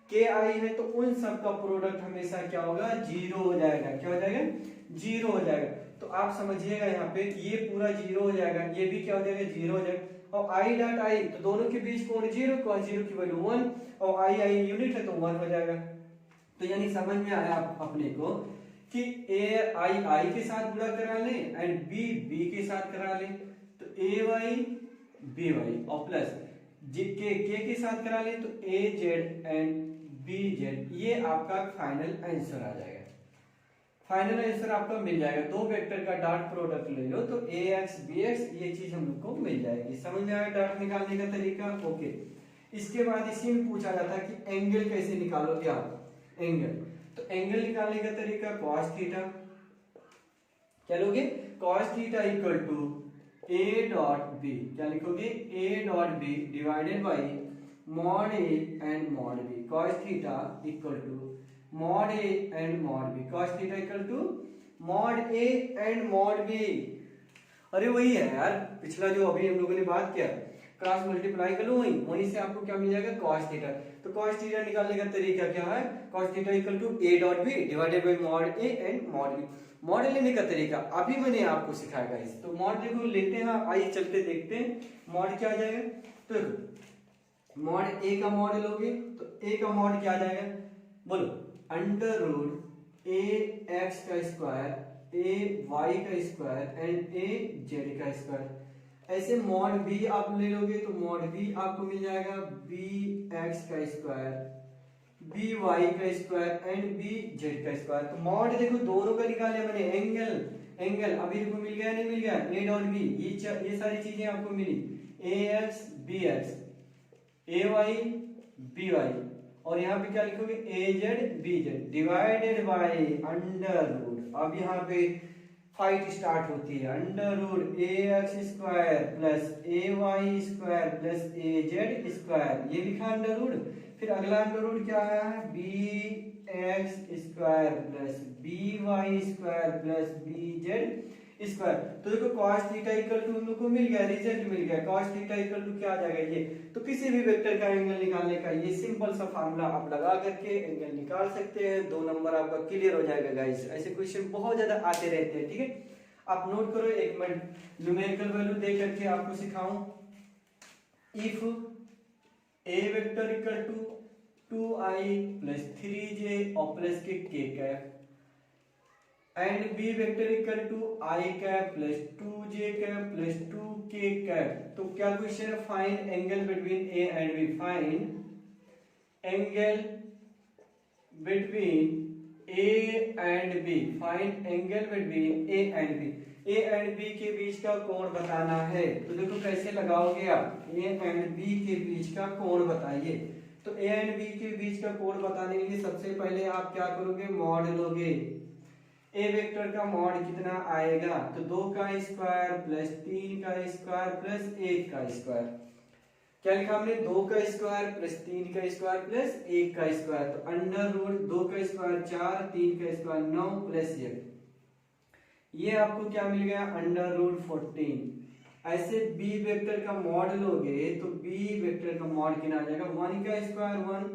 के आई है, तो उन सब का प्रोडक्ट हमेशा क्या होगा, 0 हो जाएगा। क्या हो जाएगा, 0 हो जाएगा। तो आप समझिएगा यहाँ पे ये पूरा 0 हो जाएगा, ये भी क्या हो जाएगा, 0 हो जाएगा। और आई डॉट आई तो दोनों के बीच कोण 0, cos 0 की वैल्यू 1, और आई आई यूनिट है तो 1 हो जाएगा। तो यानी समझ में आया अपने को कि ए आई के साथ गुणा करा ले एंड बी के साथ करा ले, तो ए वाई बी वाई और प्लस के के साथ करा ले तो ए जेड एंड बी जेड। ये आपका फाइनल आंसर आ जाएगा। फाइनल आंसर आपका मिल जाएगा। दो वेक्टर का डॉट प्रोडक्ट ले लो तो ए एक्स बी एक्स ये चीज हम लोग को मिल जाएगी। समझ में आया डॉट निकालने का तरीका? ओके। इसके बाद इसी में पूछा जाता है कि एंगल कैसे निकालोगे आप। एंगल, तो एंगल निकालने का तरीका cos थीटा, क्या लोगे? cos theta equal to a dot B, क्या लिखोगे? ए dot b divided by mod A and mod b. cos theta equal to mod A and mod b. cos theta equal to mod A and mod b. अरे वही है यार, पिछला जो अभी हम लोगों ने बात किया, क्रॉस मल्टीप्लाई कर लो वहीं से आपको क्या मिल जाएगा? cos theta. तो cos थीटा निकालने का तरीका क्या है? cos theta equal to a dot b divided by mod a and mod b। Mod लेने का तरीका अभी मैंने आपको सिखाया गाइस। तो मॉड देखो लेते हैं, आइए चलते देखते हैं मॉड क्या आ जाएगा। तो मॉड a का मॉड लोगे तो a का मॉड क्या आ जाएगा? बोलो, अंडर रूट a x का स्क्वायर, a y का स्क्वायर एंड a z का स्क्वायर। ऐसे मॉड बी आप ले लोगे तो मॉड बी आपको मिल जाएगा बी एक्स का स्क्वायर, बी वाई का स्क्वायर एंड बी जेड का स्क्वायर। तो मॉड देखो दोनों का निकाले मैंने। एंगल अभी देखो मिल गया नहीं मिल गया? ए डॉट बी, ये सारी चीजें आपको मिली। A X B X, A Y B Y, और यहाँ पे क्या लिखोगे? A Z B Z divided by under root. अब यहाँ पे फाइट स्टार्ट होती है। Under root A X square plus A Y square plus A Z square, ये लिखा अंडर रूट। फिर अगला अंडर रूट क्या आया है? B x square plus b y square plus b z square. तो देखो cos थीटा इक्वल टू हम लोग को मिल गया, रिजल्ट मिल गया। cos थीटा इक्वल टू क्या आ जाएगा? ये तो किसी भी वेक्टर का एंगल निकालने का ये सिंपल सा फार्मूला आप लगा करके एंगल निकाल सकते हैं। 2 नंबर आपका क्लियर हो जाएगा गाइस। ऐसे क्वेश्चन बहुत ज्यादा आते रहते हैं, ठीक है? आप नोट करो, एक मिनट न्यूमेरिकल वैल्यू दे करके आपको सिखाऊं। If A vector equal to 2i plus 3j और plus K k cap and B vector equal to i cap plus 2j cap plus 2k cap. तो क्या क्वेश्चन है? Find angle between a and b। Find angle between a and b। Find angle between a and b। a and b के बीच का कोण बताना है। तो देखो कैसे लगाओगे आप? a एंड b के बीच का कोण बताइए। तो a एंड b के बीच का कोण बताने के लिए सबसे पहले आप क्या करोगे? मॉड लोगे। ए वेक्टर का मॉड कितना आएगा? तो 2 का स्क्वायर प्लस 3 का स्क्वायर प्लस 1 का स्क्वायर। क्या लिखा हमने? 2 का स्क्वायर प्लस 3 का स्क्वायर प्लस 1 का स्क्वायर। तो अंडर रूट 2 का स्क्वायर 4, 3 का स्क्वायर 9 प्लस 1, ये आपको क्या मिल गया? Under root 14। ऐसे बी वेक्टर का मॉड लोगे तो बी वेक्टर का मॉड कितना आ जाएगा? 1 का स्क्वायर 1,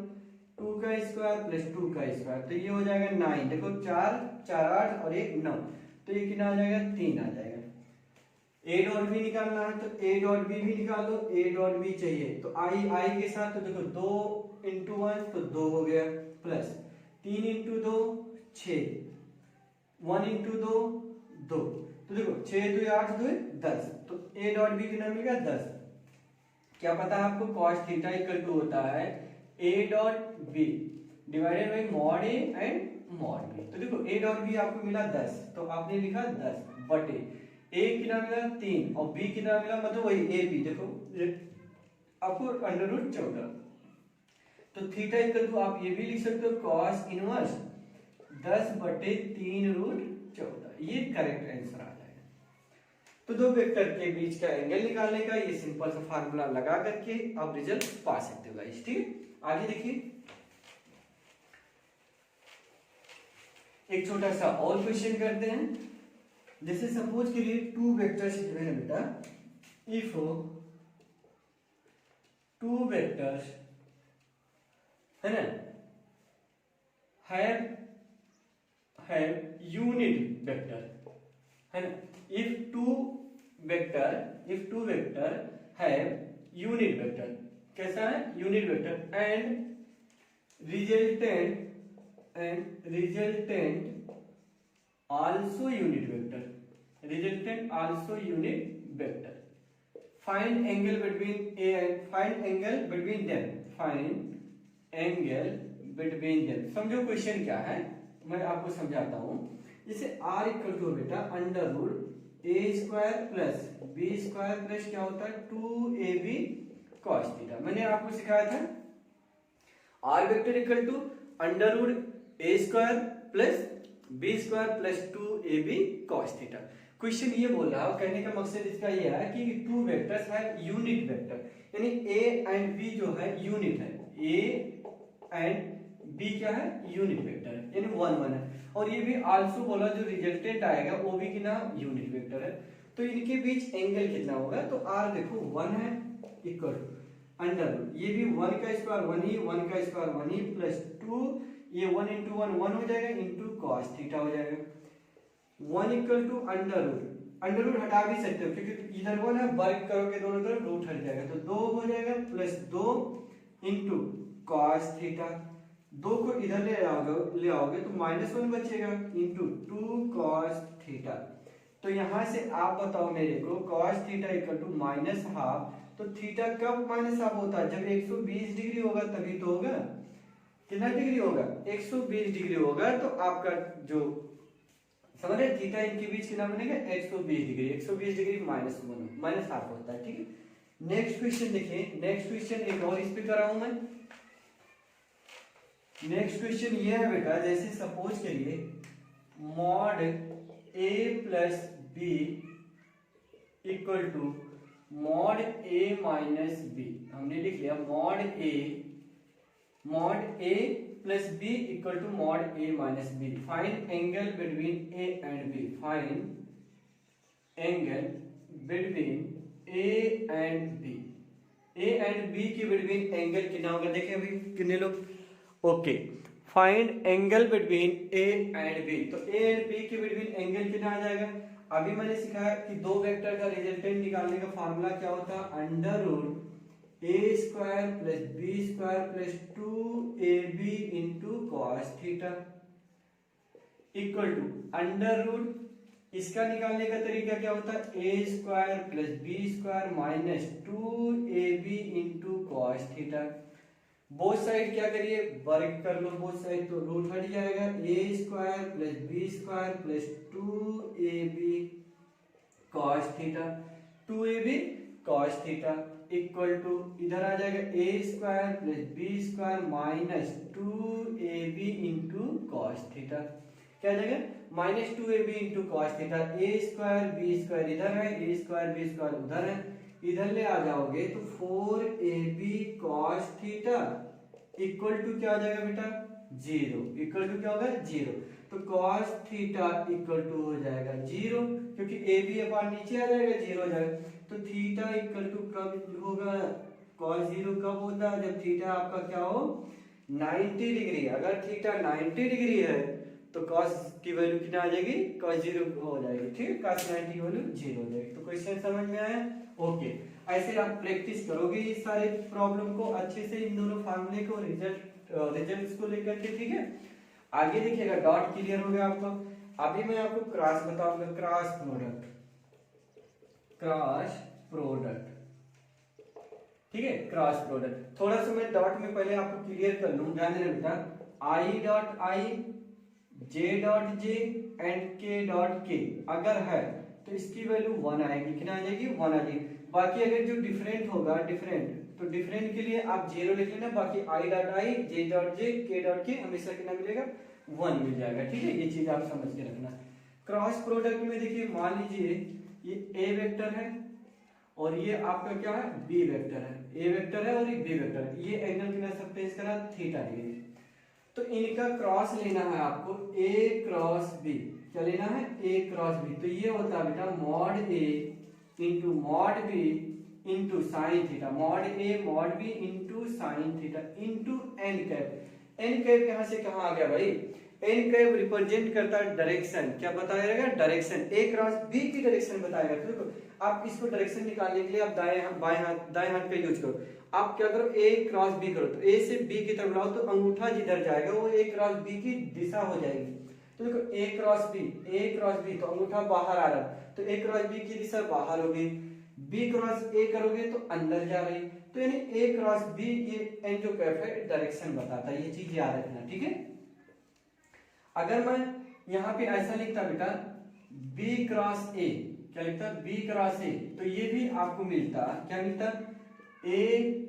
2 का स्क्वायर प्लस 2 का स्क्वायर। तो ये हो जाएगा 9। देखो 4 4 8 और 1 9, तो ये कितना आ जाएगा? 3 आ जाएगा। ए डॉट बी निकालना है तो ए डॉट बी भी निकालो। ए डॉट बी चाहिए तो आई के साथ, तो देखो 2 इंटू 1 तो 2 हो गया, प्लस 3 इंटू 2 6, 1 इंटू 2 2। तो देखो 6 2 8 2 10। तो ए डॉट बी कितना मिल गया? 10। क्या पता है आपको? cos थीटा इक्वल टू होता है a dot b divided by mod a and mod b। तो देखो a डॉट b आपको मिला 10, तो आपने लिखा 10 बटे a कितना मिला? 3 और b कितना मिला? मतलब वही a b। देखो आपको अंडर रूट 14। तो थीटा इक्वल टू आप ये भी लिख सकते हो cos इनवर्स 10 बटे 3 रूट 14। ये करेक्ट आंसर आ जाएगा। तो दो वेक्टर के बीच का एंगल निकालने का ये सिंपल सा फार्मूला लगा करके आप रिजल्ट पा सकते हो गाइस, ठीक है? आगे देखिए, एक छोटा सा और क्वेश्चन करते हैं। जैसे सपोज के लिए 2 वेक्टर्स गिवन है बेटा। इफ 2 वेक्टर्स है ना हैव यूनिट वेक्टर है ना। If two vector have unit vector, कैसा है? Unit vector and resultant also unit vector, resultant also unit vector. Find angle between A and find angle between them, find angle between them. समझो क्वेश्चन क्या है, मैं आपको समझाता हूं। इसे r इक्वल टू बेटा अंडर रूट ए square plus B square plus क्या होता है 2ab cos थीटा। मैंने आपको सिखाया था r vector equal to under root A square plus B square plus 2ab cos theta. Question ये बोल रहा है, कहने का मकसद इसका ये है कि टू वेक्टर्स है यूनिट वेक्टर, यानी a एंड b जो है यूनिट है, a एंड b क्या है यूनिट वेक्टर है, यानी 1 1 है। और ये भी आल्सो बोला जो रिजल्टेंट आएगा वो भी कितना यूनिट वेक्टर है। तो इनके बीच एंगल कितना होगा, तो r देखो 1 है इक्वल टू अंडर रूट, ये भी 1 का स्क्वायर 1 ही, 1 का स्क्वायर 1 ही प्लस 2, ये 1 इंटू 1 1 हो जाएगा इंटू cos थीटा हो जाएगा। 1 इक्वल टू अंडर रूट हटा भी सकते हो क्योंकि इधर 1 है, वर्ग करोगे दोनों तरफ रूट हट जाएगा, तो 2 हो जाएगा प्लस 2 इंटू cos थीटा। 2 को इधर ले आओगे तो -1 बचेगा इंटू 2 cos थीटा। तो यहां से आप बताओ मेरे को cos theta equal to -half, तो थीटा कब -हाफ होता है, जब 120 डिग्री होगा तभी तो होगा। कितना डिग्री होगा 120 डिग्री होगा, तो आपका जो समझ रहे थीटा इनके बीच कितना बनेगा 120 डिग्री, 120 डिग्री -हाफ होता है। ठीक है, नेक्स्ट क्वेश्चन देखिए। नेक्स्ट क्वेश्चन एक और इस पे कर रहा हूं मैं। नेक्स्ट क्वेश्चन ये है बेटा, जैसे सपोज करिए mod a plus B equal to mod a minus B. हमने लिख लिया mod a plus B equal to mod a minus B. Find angle between a and b, find angle between a and b। a and b के बिटवीन एंगल कितना होगा, देखें अभी कितने लोग। Okay, find angle between a and b, तो a एंड b के बिटवीन एंगल कितना आ जाएगा। अभी मैंने सिखाया कि दो वेक्टर का रिजल्टेंट निकालने का फार्मूला क्या होता है, under root a square plus b square plus 2ab into cos theta equal to under root, इसका निकालने का तरीका क्या होता है a square plus b square minus 2ab into cos theta. Both side क्या करिए वर्ग कर लो, बोथ साइड तो रूट हट जाएगा, a square plus b square plus 2ab cos theta, 2ab cos theta equal to इधर आ जाएगा a square plus b square minus 2ab into cos theta. क्या आ जाएगा -2ab into cos theta. a square b square इधर है, a स्क्वायर b स्क्वायर उधर है, इधर ले आ जाओगे तो 4ab cos theta equal to क्या आ जाएगा बेटा 0, इक्वल टू क्या होगा 0। तो cos थीटा इक्वल टू हो जाएगा 0, क्योंकि ए बी अपान नीचे आ जाएगा 0 हो जाएगा। तो थीटा इक्वल टू कब होगा, cos 0 कब होता है, जब थीटा आपका क्या हो 90 डिग्री। अगर थीटा 90 डिग्री है तो cos की वैल्यू कितना आ जाएगी, cos 0 हो जाएगी। ठीक है, cos 90 की वैल्यू 0 हो जाएगी। तो क्वेश्चन समझ में आया। ओके, ऐसे आप प्रैक्टिस करोगे इस सारे प्रॉब्लम को अच्छे से, इन दोनों फार्मूले को रिजल्ट्स को लेकर के। ठीक है, आगे देखिएगा डॉट क्लियर हो गया आपको। अभी मैं आपको क्रॉस बताऊंगा, क्रॉस प्रोडक्ट। ठीक है, क्रॉस प्रोडक्ट। थोड़ा सा मैं डॉट में पहले आपको क्लियर कर लूं, ध्यान देना बेटा। I dot I, J dot J and के डॉट के अगर है तो इसकी वैल्यू 1 आएगी। कितना आ जाएगी 1 आ जाएगी। बाकी अगर जो डिफरेंट होगा, तो डिफरेंट के लिए आप 0 लिख लेना, बाकी I dot I, J dot J, के डॉट के हमेशा कितना मिलेगा 1 मिल जाएगा। ठीक है, ये चीज आप समझ के रखना। क्रॉस प्रोडक्ट में देखिए, मान लीजिए ये ए वेक्टर है और ये आपका क्या है बी वेक्टर है, ए वेक्टर है और ये बी वेक्टर है। ये एंगल कितना सबसे इसका थीटा डिग्री। तो इनका क्रॉस लेना है आपको, ए क्रॉस बी। क्या लेना है, ए क्रॉस बी। तो ये होता है बेटा mod A into mod B into sine theta, mod A mod B into sine theta into N cap. N cap यहां से कहां आ गया भाई, एन कैप रिप्रेजेंट करता है डायरेक्शन। क्या बताएगा, डायरेक्शन। ए क्रॉस बी की डायरेक्शन बताएगा। देखो आप इसको डायरेक्शन निकालने के लिए आप दाएं हाथ का यूज करो। आप क्या करो, ए क्रॉस बी करो, तो ए से बी की तरफ लाओ तो अंगूठा जिधर जाएगा वो ए क्रॉस बी की दिशा हो जाएगी। तो देखो ए क्रॉस बी तो अंगूठा बाहर आ रहा है, तो ए क्रॉस बी की दिशा बाहर होगी, बी क्रॉस ए करोगे तो अंदर जा रही, तो यानी ए क्रॉस बी ये एन जो कर्व है डायरेक्शन बताता है, ये चीज याद रखना, ठीक है। अगर मैं यहाँ पे ऐसा लिखता बेटा बी क्रॉस ए, क्या लिखता बी क्रॉस ए, तो ये भी आपको मिलता, क्या मिलता A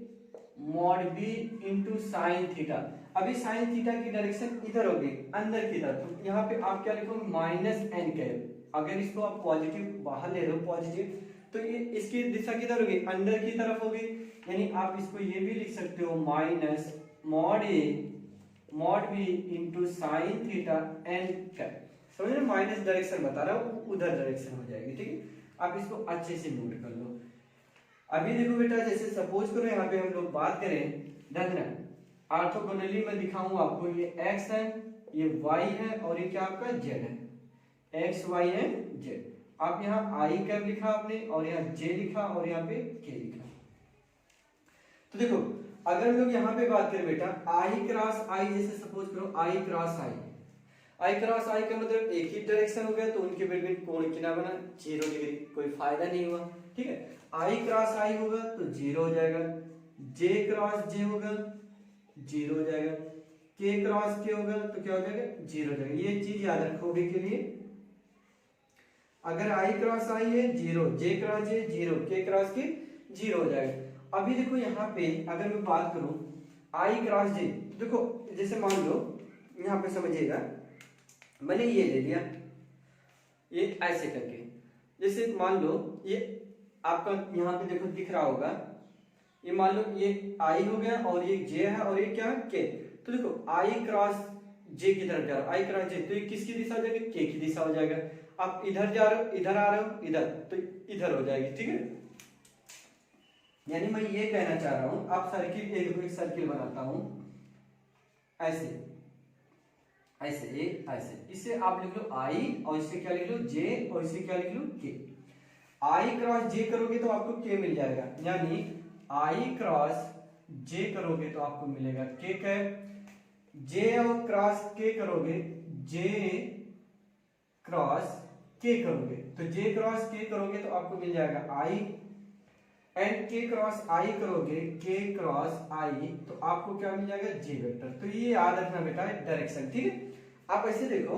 mod B into sine theta. अभी साइन थीटा की डायरेक्शन इधर होगी अंदर की तरफ, तो यहाँ पे आप क्या लिखोगे माइनस एन कैप। अगर इसको आप पॉजिटिव बाहर ले रहे हो पॉजिटिव, तो ये इसकी दिशा किधर होगी अंदर की तरफ होगी, यानी आप इसको ये भी लिख सकते हो minus mod A mod B into sine theta N cap. समझ रहे, माइनस डायरेक्शन बता रहा हूँ, उधर डायरेक्शन हो जाएगी, ठीक है। आप इसको अच्छे से नोट कर लो। अभी देखो बेटा, जैसे सपोज करो यहाँ पे हम लोग बात करें, ध्यान देना ऑर्थोगोनली में दिखाऊंगा आपको, ये x है, ये y है और ये क्या आपका z है, x y है z। आप यहाँ i कैप लिखा आपने और यहाँ j लिखा और यहाँ पे k लिखा। तो देखो अगर हम लोग यहाँ पे बात करें बेटा i क्रॉस i, जैसे सपोज करो i क्रॉस i का मतलब एक ही डायरेक्शन हो गया, तो उनके बीच में कोण कितना बना 0 डिग्री, कोई फायदा नहीं हुआ, ठीक है। i क्रॉस i होगा तो 0 हो जाएगा, j क्रॉस j होगा 0 हो जाएगा, k क्रॉस k होगा तो क्या हो जाएगा 0 हो जाएगा। ये चीज याद रखोगे के लिए, अगर i क्रॉस i है 0, j cross j 0, k cross k 0 हो जाएगा। अभी देखो यहाँ पे अगर मैं बात करूं i क्रॉस j, देखो जैसे मान लो यहाँ पे समझिएगा, मैंने ये ले लिया, ये ऐसे करके, जैसे मान लो ये आपका यहाँ पे देखो दिख रहा होगा, ये मान लो ये i हो गया और ये j है और ये क्या k, तो देखो i क्रॉस j की तरफ जा रहा है, i क्रॉस j, तो ये किसकी दिशा हो जाएगी k की दिशा हो जाएगा। आप इधर जा रहे हो, इधर आ रहे हो, इधर, तो इधर हो जाएगी, ठीक है। यानी मैं ये कहना चाह रहा हूं, आप सर्किल एक सर्किल बनाता हूं ऐसे ऐसे ऐसे, इससे आप लिख लो i और इससे क्या लिख लो j और इससे क्या लिख लो k। i क्रॉस j करोगे तो आपको k मिल जाएगा, यानी i क्रॉस j करोगे तो आपको मिलेगा k कैप, j और क्रॉस k करोगे, j क्रॉस k करोगे तो j क्रॉस k करोगे तो आपको मिल जाएगा i, and k cross i करोगे, k क्रॉस i तो आपको क्या मिल जाएगा j वेक्टर। तो ये याद रखना बेटा डायरेक्शन, ठीक है। आप ऐसे देखो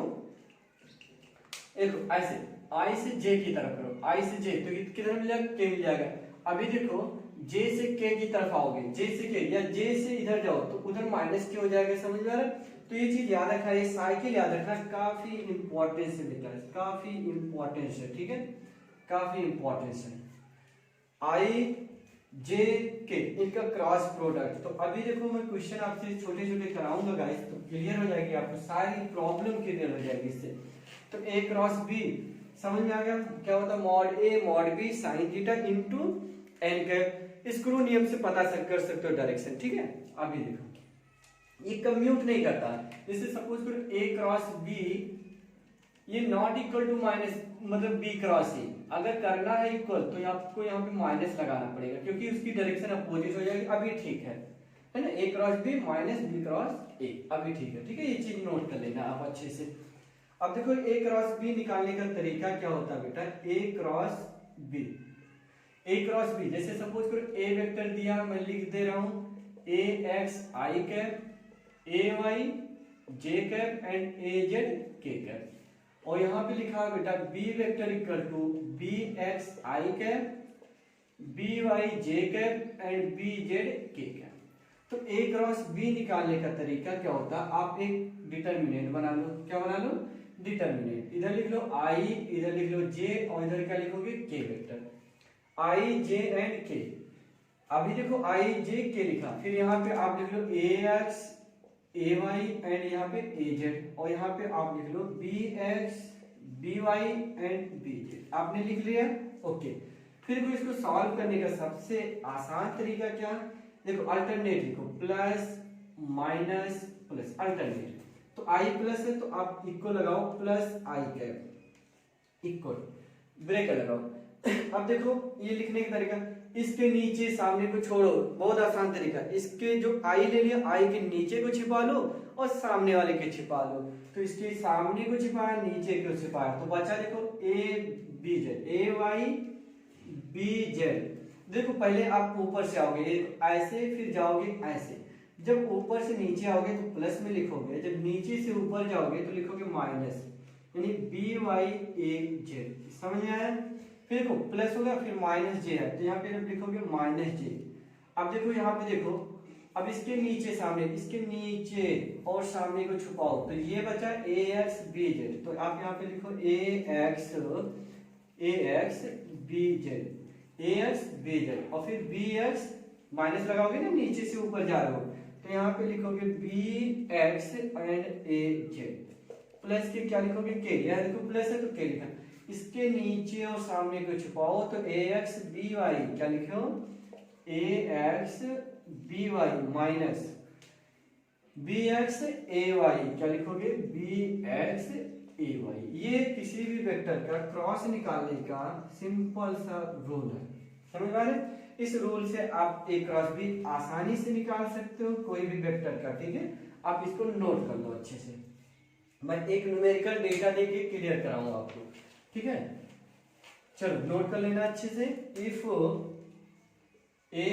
ऐसे i से j की तरफ करो, i से j तो किधर मिल जाएगा k मिल जाएगा। अभी देखो j से k की तरफ आओगे, j से k या j से इधर जाओ तो उधर माइनस k हो जाएगा, समझ में आ रहा है। तो ये चीज याद रखना, ये साइकिल याद रखना, काफी इंपॉर्टेंस है बेटा, काफी इंपॉर्टेंस है, ठीक है, काफी इंपॉर्टेंस है। i j k इनका क्रॉस प्रोडक्ट, तो अभी देखो मैं क्वेश्चन आपसे छोटे छोटे कराऊंगा गाइस, तो क्लियर हो जाएगी आपको सारी प्रॉब्लम क्लियर हो जाएगी इससे। तो a क्रॉस b समझ में आ गया, क्या होता है mod a mod b sine theta into n cap. Screw नियम से पता कर सकते हो डायरेक्शन, ठीक है। अभी देखो ये कम्यूट नहीं करता, जैसे सपोज करो a क्रॉस b ये नॉट इक्वल टू माइनस, मतलब b क्रॉस a, अगर करना है इक्वल तो आपको यहाँ पे माइनस लगाना पड़ेगा क्योंकि उसकी डायरेक्शन अपोजिट हो जाएगी। अभी ठीक है ना, a cross b minus b cross a, अभी ठीक है, ठीक है। ये चीज नोट कर लेना आप अच्छे से। अब देखो a क्रॉस b निकालने का तरीका क्या होता है बेटा, a cross b, a cross b, जैसे सपोज करो a वेक्टर दिया, मैं लिख दे रहा हूं a x i cap, a y j cap and a z k cap, और यहाँ पे लिखा है बेटा b vector equal to b x i cap, b y j cap and b z k cap. तो a क्रॉस b निकालने का तरीका क्या होता है, आप एक डिटर्मिनेंट बना लो, क्या बना लो डिटर्मिनेंट, इधर लिख लो i, इधर लिख लो j और इधर क्या लिखोगे k vector, i j and k। अभी देखो i j k लिखा, फिर यहाँ पे आप लिख लो ax ay एंड यहाँ पे az, और यहाँ पे आप लिख लो bx by एंड bz, आपने लिख लिया, ओके। फिर देखो इसको सॉल्व करने का सबसे आसान तरीका क्या, देखो अल्टरनेट लिखो, प्लस माइनस प्लस अल्टरनेट, तो i प्लस है तो आप इक्वल लगाओ plus i cap, equal breaker लगाओ, अब देखो ये लिखने का तरीका, इसके नीचे सामने को छोड़ो, बहुत आसान तरीका। इसके जो आई ले लिया, आई के नीचे को छिपा लो और सामने वाले के छिपा लो। तो इसके सामने को छिपाया, नीचे को छिपाया, तो बचा देखो a b z, a Y b z. देखो पहले आप ऊपर से आओगे ऐसे, फिर जाओगे ऐसे। जब ऊपर से नीचे आओगे तो प्लस में लिखोगे, जब नीचे से ऊपर जाओगे तो लिखोगे माइनस, यानी बी वाई ए जेड। समझ में आया? फिर देखो प्लस होगा, फिर माइनस जे है, तो यहाँ पे लिखोगे माइनस जे। अब देखो यहाँ पे देखो, अब इसके नीचे सामने, इसके नीचे और सामने को छुपाओ, तो ये बचा ए एक्स बी जेड। तो आप यहाँ पे लिखो A X B z, A X B Z, और फिर बी एक्स माइनस लगाओगे ना, नीचे से ऊपर जा रहे हो, तो यहाँ पे लिखोगे b x and A z. Plus के क्या लिखोगे के, यहाँ देखो प्लस है तो के लिखा। इसके नीचे और सामने को छुपाओ, तो ए एक्स बी वाई, क्या लिखो A X B Y minus B X A Y, क्या लिखोगे बी एक्स ए वाई। ये किसी भी वेक्टर का क्रॉस निकालने का सिंपल सा रूल है, समझ में? इस रूल से आप एक क्रॉस भी आसानी से निकाल सकते हो कोई भी वेक्टर का, ठीक है? आप इसको नोट कर लो अच्छे से, मैं एक न्यूमेरिकल डेटा देके क्लियर कराऊंगा आपको, ठीक है? चलो नोट कर लेना अच्छे से। If A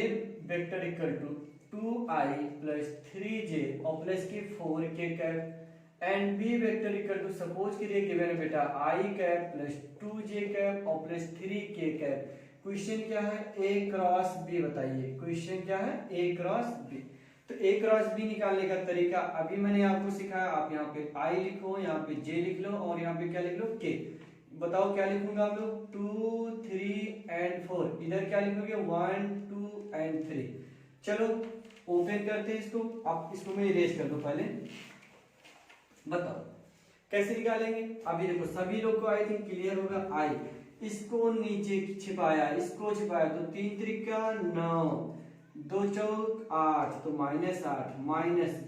vector equal to 2i plus 3j और plus k 4k cap and B vector equal to, suppose करिए गिवन है बेटा i cap plus 2j cap और प्लस 3k कैप। क्वेश्चन क्या है? ए क्रॉस बी बताइए। क्वेश्चन क्या है? A cross b. तो ए क्रॉस बी निकालने का तरीका अभी मैंने आपको सिखाया। आप यहाँ पे आई लिखो, यहाँ पे जे लिख लो और यहाँ पे क्या लिख लो के। बताओ क्या लिखूंगा हम लोग? 2 3 एंड 4। इधर क्या लिखोगे? 1 2 एंड 3। चलो ओपन करते हैं इसको। आप इसको मैं इरेज कर दो पहले। बताओ कैसे निकालेंगे? अभी देखो सभी लोग को आई थिंक क्लियर होगा। आई इसको नीचे छिपाया, इसको छिपाया, तो 3 त्रिका 9, 2 चौक 8, तो -8 माइनस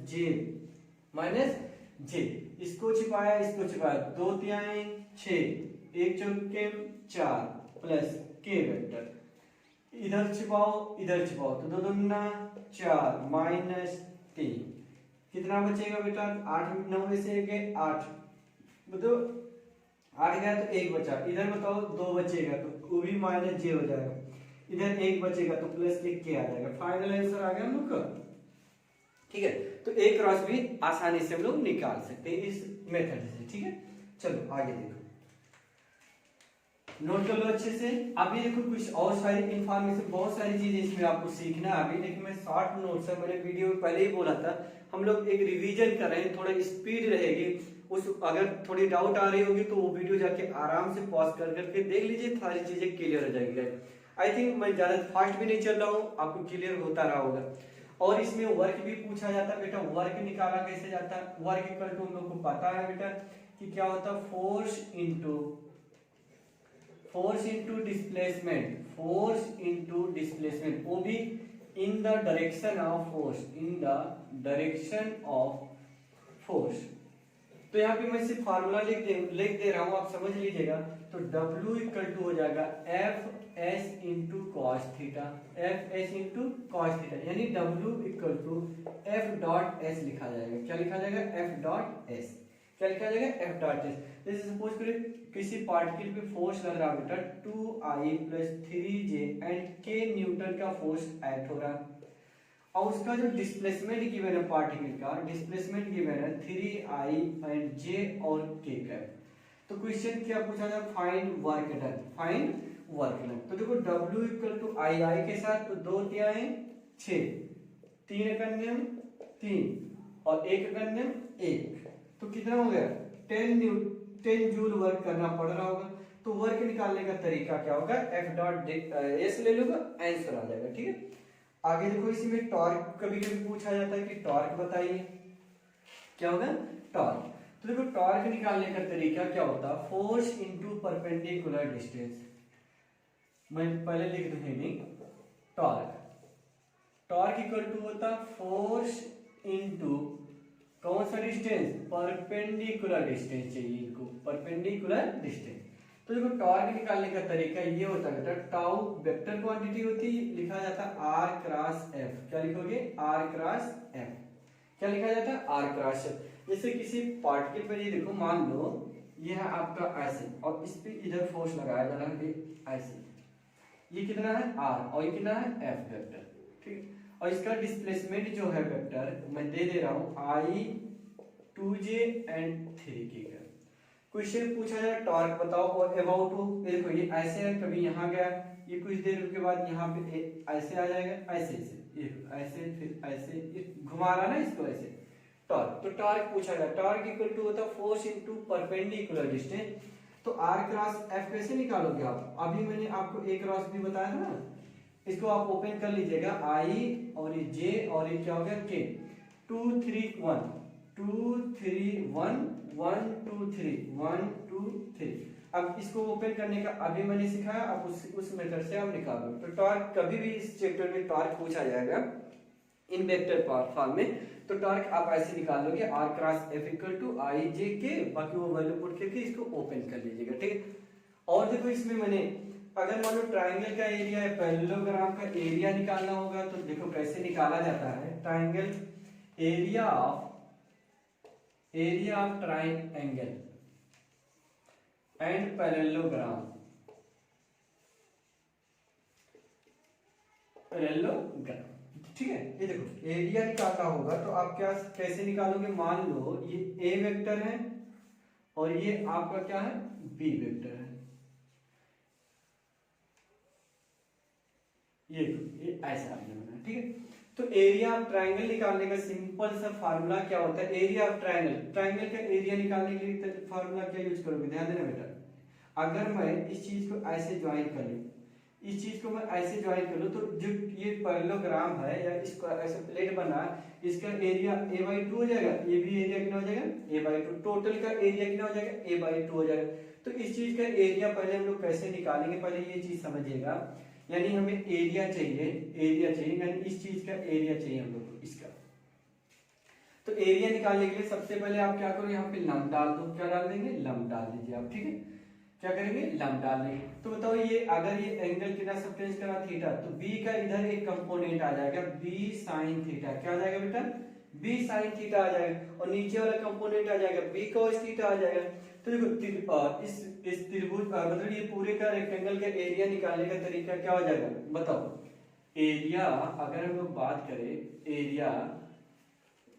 जे। इसको छिपाया, इसको छिपाया, 2 तिहाई 6, 1 चौके 4 प्लस के वेक्टर। इधर छिपाओ, इधर छिपाओ, तो 2 दूना 4 -3। कितना बचेगा बेटा? 8 9 में से 1 8, बताओ 8 गया तो 1 बचा। इधर बताओ 2 बचेगा तो वो भी माइनस जे हो जाएगा। इधर 1 बचेगा तो प्लस के आ जाएगा। फाइनल आंसर आ गया हम लोग का, ठीक है? तो ए क्रॉस भी आसानी से हम लोग निकाल सकते हैं इस मेथड से, ठीक है? चलो आगे देखो, नोट कर लो अच्छे से। अभी देखो कुछ और सारी इंफॉर्मेशन, बहुत सारी चीजें इसमें आपको सीखना है। अभी देखिए मैं शॉर्ट नोट्स है, मैंने वीडियो में पहले ही बोला था, हम लोग एक रिवीजन कर रहे हैं, थोड़ा स्पीड रहेगी। उस अगर थोड़ी डाउट आ रही होगी तो वो वीडियो जाके आराम से पॉज कर करके देख लीजिए, सारी चीजें क्लियर हो जाएगी। आई थिंक मैं ज्यादा फास्ट भी नहीं चल रहा हूँ, आपको क्लियर होता रहा होगा। और इसमें वर्क भी पूछा जाता है बेटा, वर्क निकाला कैसे जाता है? वर्क इक्वल टू हम लोग को पता है बेटा कि क्या होता है, force into displacement, force into displacement, वो भी in the direction of force, in the direction of force. तो यहाँ पे मैं सिर्फ फार्मूला लिख दे रहा हूं, आप समझ लीजिएगा। तो W इक्वल टू हो जाएगा f s into cos theta, f s into cos theta, यानी W equal to f dot s लिखा जाएगा। क्या लिखा जाएगा? F dot s. क्या लिखा जाएगा? F dot s. जैसे सपोज करिए किसी पार्टिकल पे फोर्स लग रहा है बेटा 2i plus 3j and k Newton का फोर्स एक्ट हो रहा है, और उसका जो डिस्प्लेसमेंट गिवन है पार्टिकल का, डिस्प्लेसमेंट गिवन है 3i एंड j और k कैप। तो क्वेश्चन क्या पूछा था? Find work done, find work done. तो देखो W इक्वल टू i के साथ, तो 2 तिहाई 6, 3 एकन्यम 3 और 1 एकन्यम 1, तो कितना हो गया? 10 जूल वर्क करना पड़ रहा होगा। तो वर्क निकालने का तरीका क्या होगा? एफ डॉट एस ले लूंगा, आंसर आ जाएगा, ठीक है? आगे देखो, इसमें टॉर्क कभी कभी पूछा जाता है कि टॉर्क बताइए, क्या होगा? टॉर्क। तो देखो टॉर्क निकालने का तरीका क्या होता है? Force into perpendicular distance. मैं पहले लिख दूं heading, torque. Torque equal to होता फोर्स इंटू कौन सा डिस्टेंस? परपेंडिकुलर डिस्टेंस चाहिए इनको, परपेंडिकुलर डिस्टेंस। तो देखो टॉर्क निकालने का तरीका ये होता है बेटा, टाउ वेक्टर क्वांटिटी होती है, लिखा जाता है आर क्रॉस एफ। क्या लिखोगे? R cross f. क्या लिखा जाता है? R cross f. जैसे किसी पार्टिकल पर ये देखो, मान लो ये है आपका ऐसे, और इस पे इधर फोर्स लगाया जा रहा है ऐसे, ये कितना है? आर, और ये कितना है? F vector. ठीक, और इसका डिस्प्लेसमेंट जो है वेक्टर मैं दे रहा हूं आई 2j एंड 3k का। क्वेश्चन पूछा जाए टॉर्क बताओ और अबाउट हो, देखो ये ऐसे है, कभी यहाँ गया, ये कुछ देर के बाद यहाँ पे ऐसे आ जाएगा, ऐसे ये ऐसे, फिर ऐसे, ये घुमा रहा ना इसको ऐसे, टॉर्क। तो टॉर्क पूछा गया, टॉर्क इक्वल टू होता है फोर्स इनटू परपेंडिकुलर डिस्टेंस। तो आर क्रॉस एफ कैसे निकालोगे आप? अभी मैंने आपको ए क्रॉस भी बताया था ना, इसको आप ओपन कर लीजिएगा, आई और ये जे और ये क्या हो गया के, 2 3 1 2 3 1 1 2 3 1 2 3। अब इसको ओपन करने का अभी मैंने सिखाया, अब उस मेथड से आप निकालो। तो टॉर्क कभी भी इस चैप्टर में टॉर्क पूछा जाएगा इन वेक्टर फॉर्म में, तो टॉर्क आप ऐसे निकाल लोगे, R cross F equal to I J K, बाकी वो वैल्यू पुट करके इसको ओपन कर लीजिएगा। ठीक, और देखो इसमें मैंने अगर मान लो ट्राइंगल का एरिया है, पैरेललोग्राम का एरिया निकालना होगा, तो देखो कैसे निकाला जाता है। Triangle area of triangle and parallelogram, ठीक है। ये देखो एरिया निकालना होगा तो आप क्या कैसे निकालोगे? मान लो ये ए वेक्टर है और ये आपका क्या है? बी वेक्टर है। ये ऐसा आपने, ठीक है। तो एरिया ऑफ ट्राइंगल निकालने का सिंपल सा फार्मूला क्या होता है? एरिया ऑफ ट्राइंगल का एरिया निकालने के लिए फार्मूला क्या यूज करोगे? ध्यान देना बेटा, अगर मैं इस चीज को ऐसे ज्वाइन कर लूं, इस चीज को मैं ऐसे ज्वाइन कर लूं, तो जो ये पैरेललोग्राम है या इसको ऐसे प्लेट बना, इसका एरिया a/2 हो जाएगा, ये भी एरिया कितना हो जाएगा? a/2। टोटल का एरिया कितना हो जाएगा? a/2 हो जाएगा। तो इस चीज का एरिया पहले हम लोग कैसे निकालेंगे, पहले ये चीज समझिएगा। यानी हमें एरिया चाहिए, यानी इस चीज का एरिया चाहिए हम लोग को, इसका। तो एरिया निकालने के लिए सबसे पहले आप क्या करो, यहाँ पे लंब डाल दो। क्या डाल देंगे? लंब डाल दीजिए आप, ठीक है। क्या करेंगे? लंब डाल देंगे। तो बताओ ये अगर ये एंगल कितना सब्टेंस करा? थीटा, तो बी का इधर एक कंपोनेंट आ जाएगा बी साइन थीटा। क्या आ जाएगा बेटा? बी साइन थीटा आ जाएगा, और नीचे वाला कंपोनेंट आ जाएगा बी cos थीटा आ जाएगा। तो देखो इस त्रिभुज मतलब ये पूरे का रेक्टेंगल का एरिया निकालने का तरीका क्या हो जाएगा बताओ? एरिया, अगर हम लोग बात करें एरिया,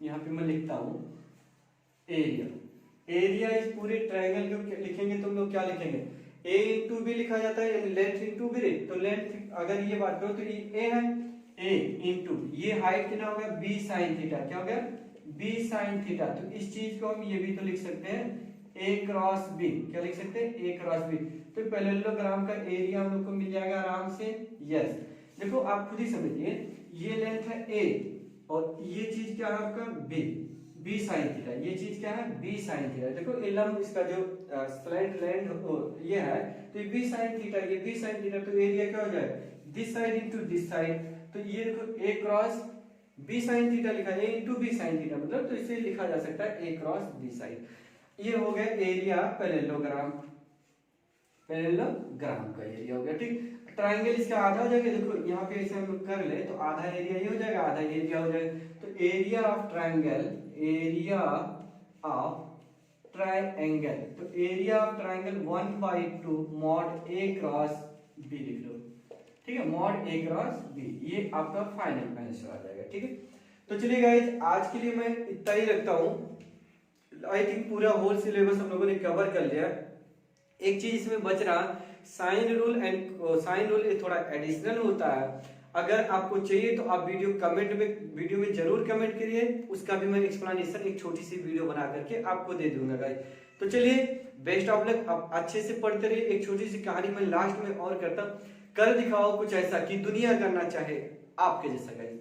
यहाँ पे मैं लिखता हूं एरिया इस पूरे ट्रायंगल को लिखेंगे तो हम लोग क्या लिखेंगे? a इंटू बी लिखा जाता है, यानी लेंथ इंटू बी। तो लेंथ अगर ये बात करो तो ये a है, a इंटू ये हाइट कितना हो गया? b sine theta. क्या हो गया? b sine theta. तो इस चीज को हम ये भी तो लिख सकते हैं a क्रॉस b। क्या लिख सकते हैं? a cross b। तो पैरेललोग्राम का एरिया हम लोग को मिल जाएगा आराम से। यस, देखो आप खुद ही समझिए, ये लेंथ है a और ये चीज क्या है आपका? b sine theta. ये चीज क्या है? b sine theta. देखो ये लंब इसका जो स्लैंट लैंड ये है, तो ये b साइन थीटा, ये b साइन थीटा। तो एरिया क्या हो जाएगा? This side into this side. तो ये देखो a cross b sine theta लिखा है, a into b sine theta मतलब, तो इसे लिखा जा सकता है a क्रॉस b साइन। ये हो गया एरिया पैरेललोग्राम का एरिया हो गया, ठीक। ट्राइंगल इसका आधा हो जाएगा। देखो यहाँ पे ऐसे हम लोग कर ले तो आधा एरिया ये हो जाएगा, आधा एरिया हो जाएगा। तो एरिया ऑफ ट्राइंगल, तो area of triangle 1/2 mod a cross b लिख लो, ठीक है। मॉड a क्रॉस b, ये आपका फाइनल आंसर आ जाएगा, ठीक है। तो चलिए गाइस, आज के लिए मैं इतना ही रखता हूं। आई थिंक पूरा होल सिलेबस हम लोगों ने कवर कर लिया। एक चीज इसमें बच रहा, sine rule and sine rule थोड़ा एडिशनल होता है। अगर आपको चाहिए तो आप वीडियो में जरूर कमेंट करिए, उसका भी मैं एक्सप्लेनेशन एक छोटी सी वीडियो बना करके आपको दे दूंगा गाइस। तो चलिए, बेस्ट ऑफ लक, आप अच्छे से पढ़ते रहिए। एक छोटी सी कहानी मैं लास्ट में और करता, कर दिखाओ कुछ ऐसा कि दुनिया करना चाहे आपके जैसा गाइस।